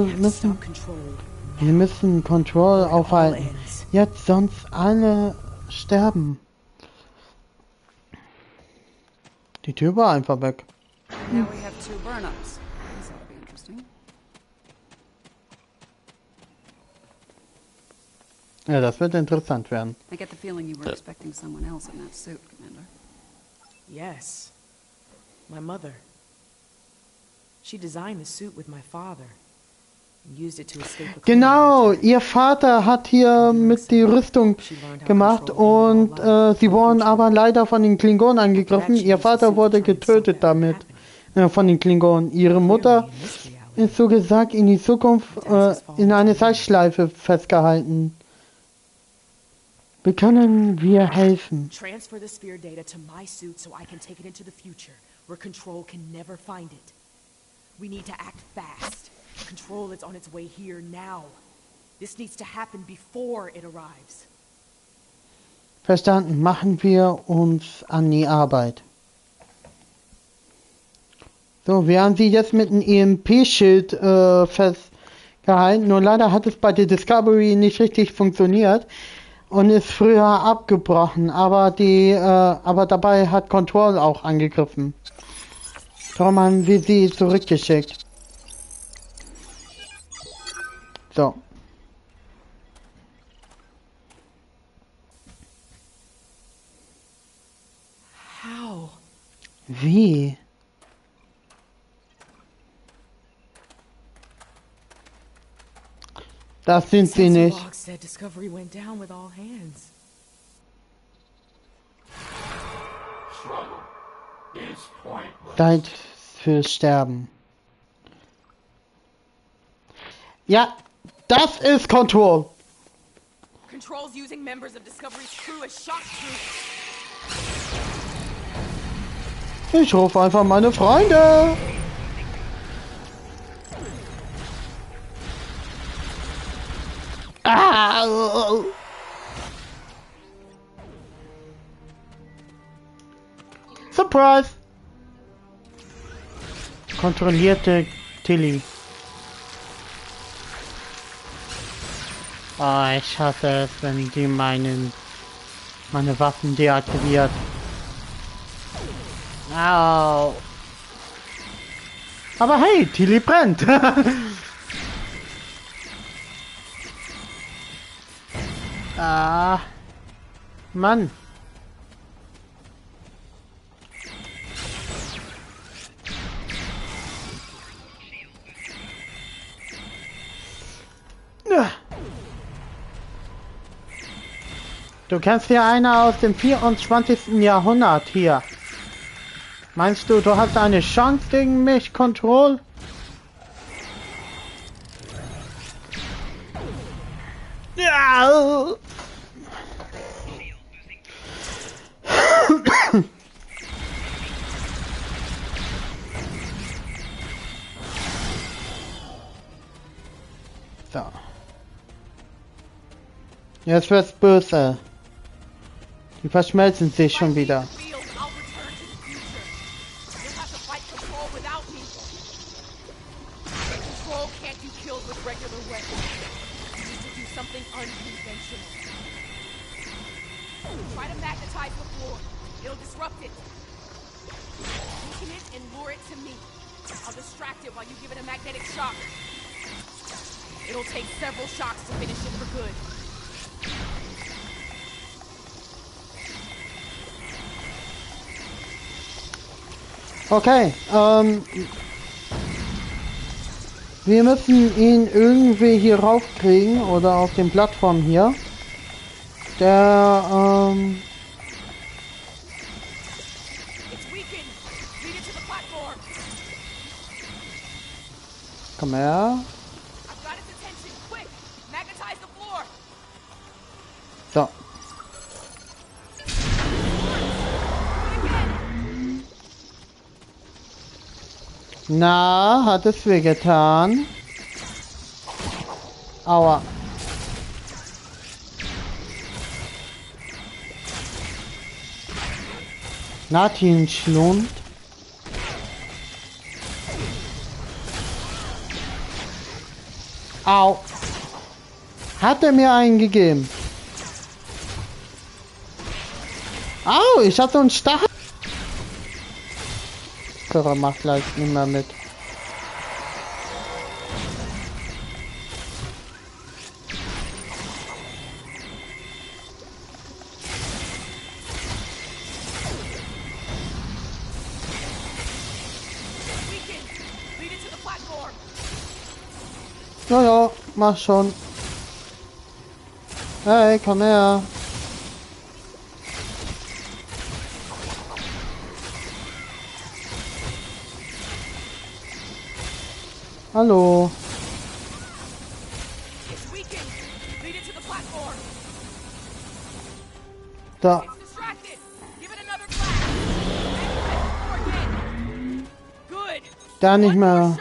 müssen Control aufhalten. Jetzt, sonst alle sterben. Die Tür war einfach weg. Ja, das wird interessant werden. I get the feeling you were expecting someone else in that suit, Commander. Yes. My mother. She designed the suit with my father. And used it to escape the Genau, ihr Vater hat hier mit die Rüstung gemacht und sie wurden aber leider von den Klingonen angegriffen. Ihr Vater wurde getötet damit, von den Klingonen. Ihre Mutter ist so gesagt in die Zukunft in eine Zeitschleife festgehalten. Wie können wir helfen? Transfer the sphere data to my suit so I can take it into the future, where Control can never find it. We need to act fast. Control is on its way here now. This needs to happen before it arrives. Verstanden, machen wir uns an die Arbeit. So, wir haben sie jetzt mit einem EMP-Schild festgehalten. Nur leider hat es bei der Discovery nicht richtig funktioniert. Und ist früher abgebrochen, aber dabei hat Control auch angegriffen. Darum haben wir sie zurückgeschickt. So. How? Wie? Das sind sie nicht. Zeit für Sterben. Ja, das ist Control. Control's using members of Discovery's crew as shock troops. Ich rufe einfach meine Freunde. Ah! Surprise! Kontrollierte Tilly. Oh, ich hasse es, wenn die meine Waffen deaktiviert. Au! Aber hey, Tilly brennt! Ah, Mann. Du kennst hier einer aus dem 24. Jahrhundert hier. Meinst du, du hast eine Chance gegen mich, Control? Ja. So. Jetzt wird's böse. Die verschmelzen sich schon wieder. Okay, wir müssen ihn irgendwie hier raufkriegen oder auf den Plattform hier. Der Komm her. So. Na, hat es wehgetan? Aua. Natinschlund. Au. Hat er mir einen gegeben? Au, ich hatte einen Stachel. Körper macht gleich nicht mehr mit. Ja, ja, mach schon. Hey, komm her. Hallo. Da. Da nicht mehr.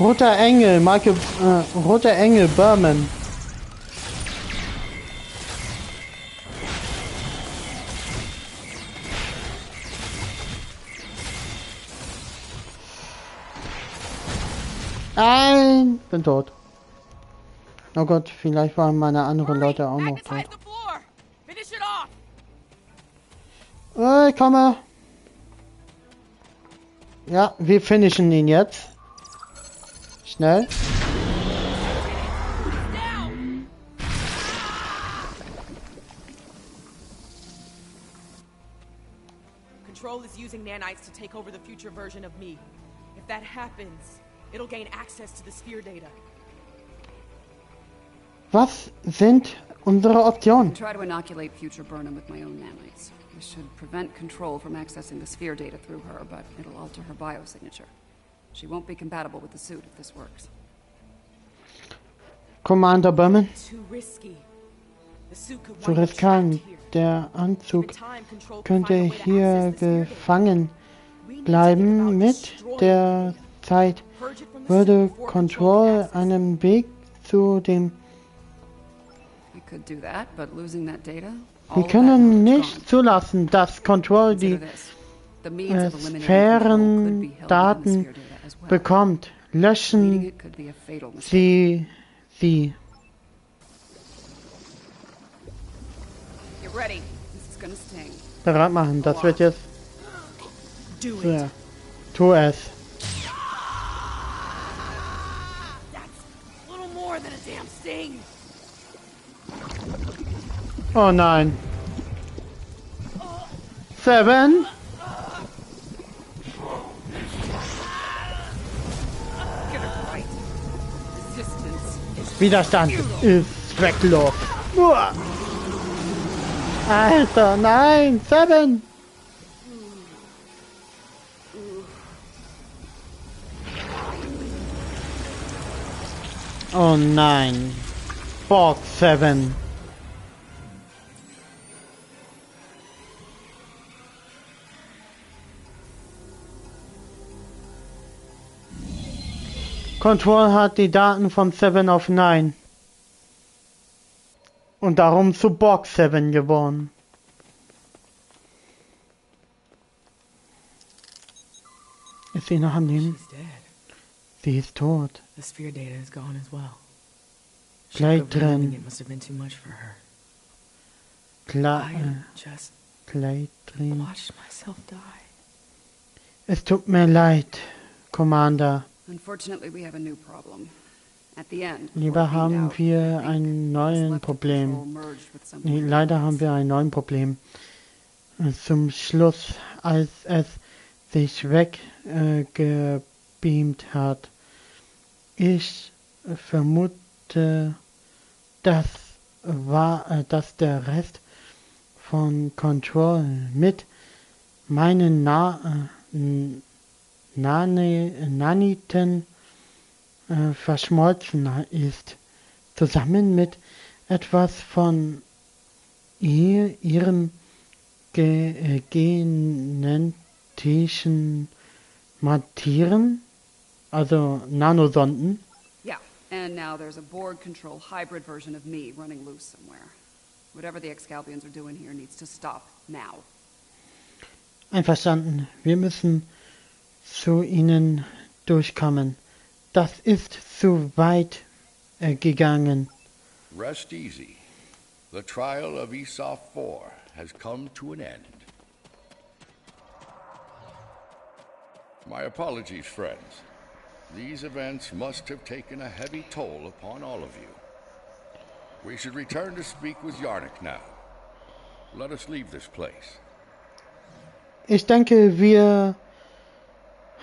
Roter Engel, Marke, Roter Engel, Berman. Nein, bin tot. Oh Gott, vielleicht waren meine anderen Leute auch noch tot. Ich komme. Ja, wir finishen ihn jetzt. Schnell. Control is using nanites to take over the future version of me. If that happens, it'll gain access to the sphere data. Was sind unsere Optionen? Try to inoculate future Burnham with my own nanites. This should prevent Control from accessing the sphere data through her, but it'll alter her biosignature. She won't be compatible with the suit if this works. Commander Berman. Zu riskant. Der Anzug könnte hier gefangen bleiben. Mit der Zeit würde Control einen Weg zu dem... Wir können nicht zulassen, dass Control die Sphärendaten bekommt. Löschen Sie. Bereit machen, das wird jetzt... Ja. Tu es. Oh nein. 7. Widerstand ist zwecklos. Alter, nein, 7. Oh nein. Borg 7. Control hat die Daten von 7 auf 9. Und darum zu Borg 7 geworden. Ist sie noch am Leben? Sie ist tot. Gleich drin. Gleich drin. Es tut mir leid, Commander. Lieber haben wir ein neues Problem. Leider haben wir ein neues Problem. Zum Schluss, als es sich weggebeamt hat. Ich vermute, dass der Rest von Control mit meine Naniten verschmolzen ist, zusammen mit etwas von ihrem genetischen Materien, also Nanosonden. Yeah, and now there's a Borg-controlled hybrid version of me running loose somewhere. Whatever the Excalbians are doing here needs to stop now. Einverstanden. Wir müssen zu ihnen durchkommen. Das ist zu weit gegangen. Rest easy. The trial of Esau 4 has come to an end. My apologies, friends. These events must have taken a heavy toll upon all of you. We should return to speak with Yarnik now. Let us leave this place. Ich denke, wir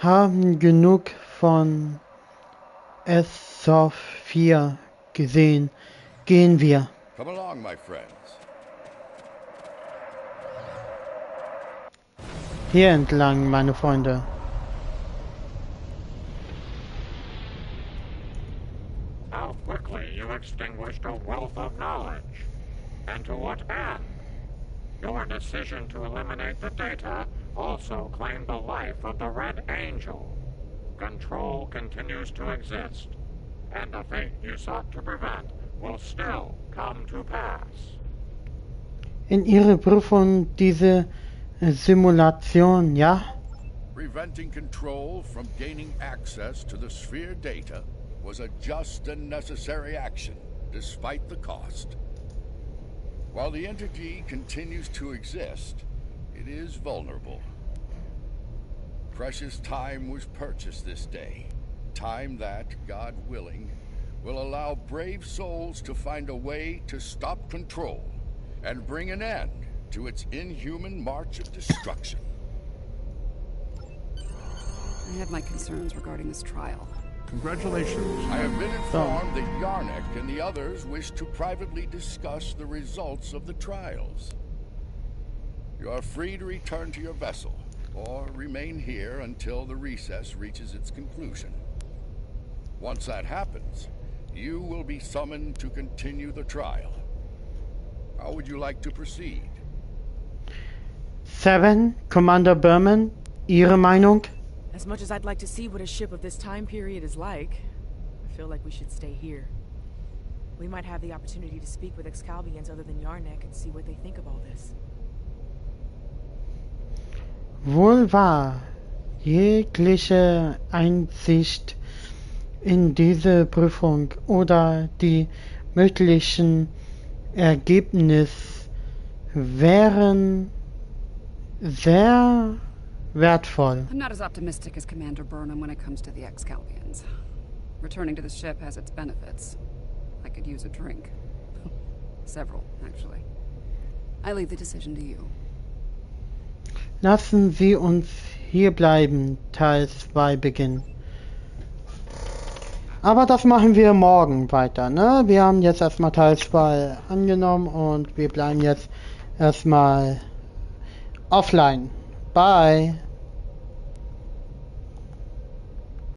haben genug von Esau 4 gesehen. Gehen wir. Come along, my friends. Hier entlang, meine Freunde. How quickly you extinguished a wealth of knowledge. And to what end? Your decision to eliminate the data also claimed the life of the Red Angel. Control continues to exist, and the fate you sought to prevent will still come to pass. In Ihrer Prüfung diese Simulation, ja? Preventing Control from gaining access to the sphere data was a just and necessary action, despite the cost. While the entity continues to exist, it is vulnerable. Precious time was purchased this day. Time that, God willing, will allow brave souls to find a way to stop Control and bring an end to its inhuman march of destruction. I have my concerns regarding this trial. Congratulations. I have been informed that Yarnik and the others wish to privately discuss the results of the trials. You are free to return to your vessel, or remain here until the recess reaches its conclusion. Once that happens, you will be summoned to continue the trial. How would you like to proceed? 7, Commander Berman, Ihre Meinung? As much as I'd like to see what a ship of this time period is like, I feel like we should stay here. We might have the opportunity to speak with Excalbians other than Yarnik and see what they think of all this. Wohl wahr, jegliche Einsicht in diese Prüfung oder die möglichen Ergebnisse wären sehr wertvoll. I'm not as optimistic as Commander Burnham when it comes to the Excalbians. Returning to the ship has its benefits. I could use a drink. Several, actually. I leave the decision to you. Lassen Sie uns hier bleiben, Teil 2 beginnen. Aber das machen wir morgen weiter, ne? Wir haben jetzt erstmal Teil 2 angenommen und wir bleiben jetzt erstmal offline. Bye!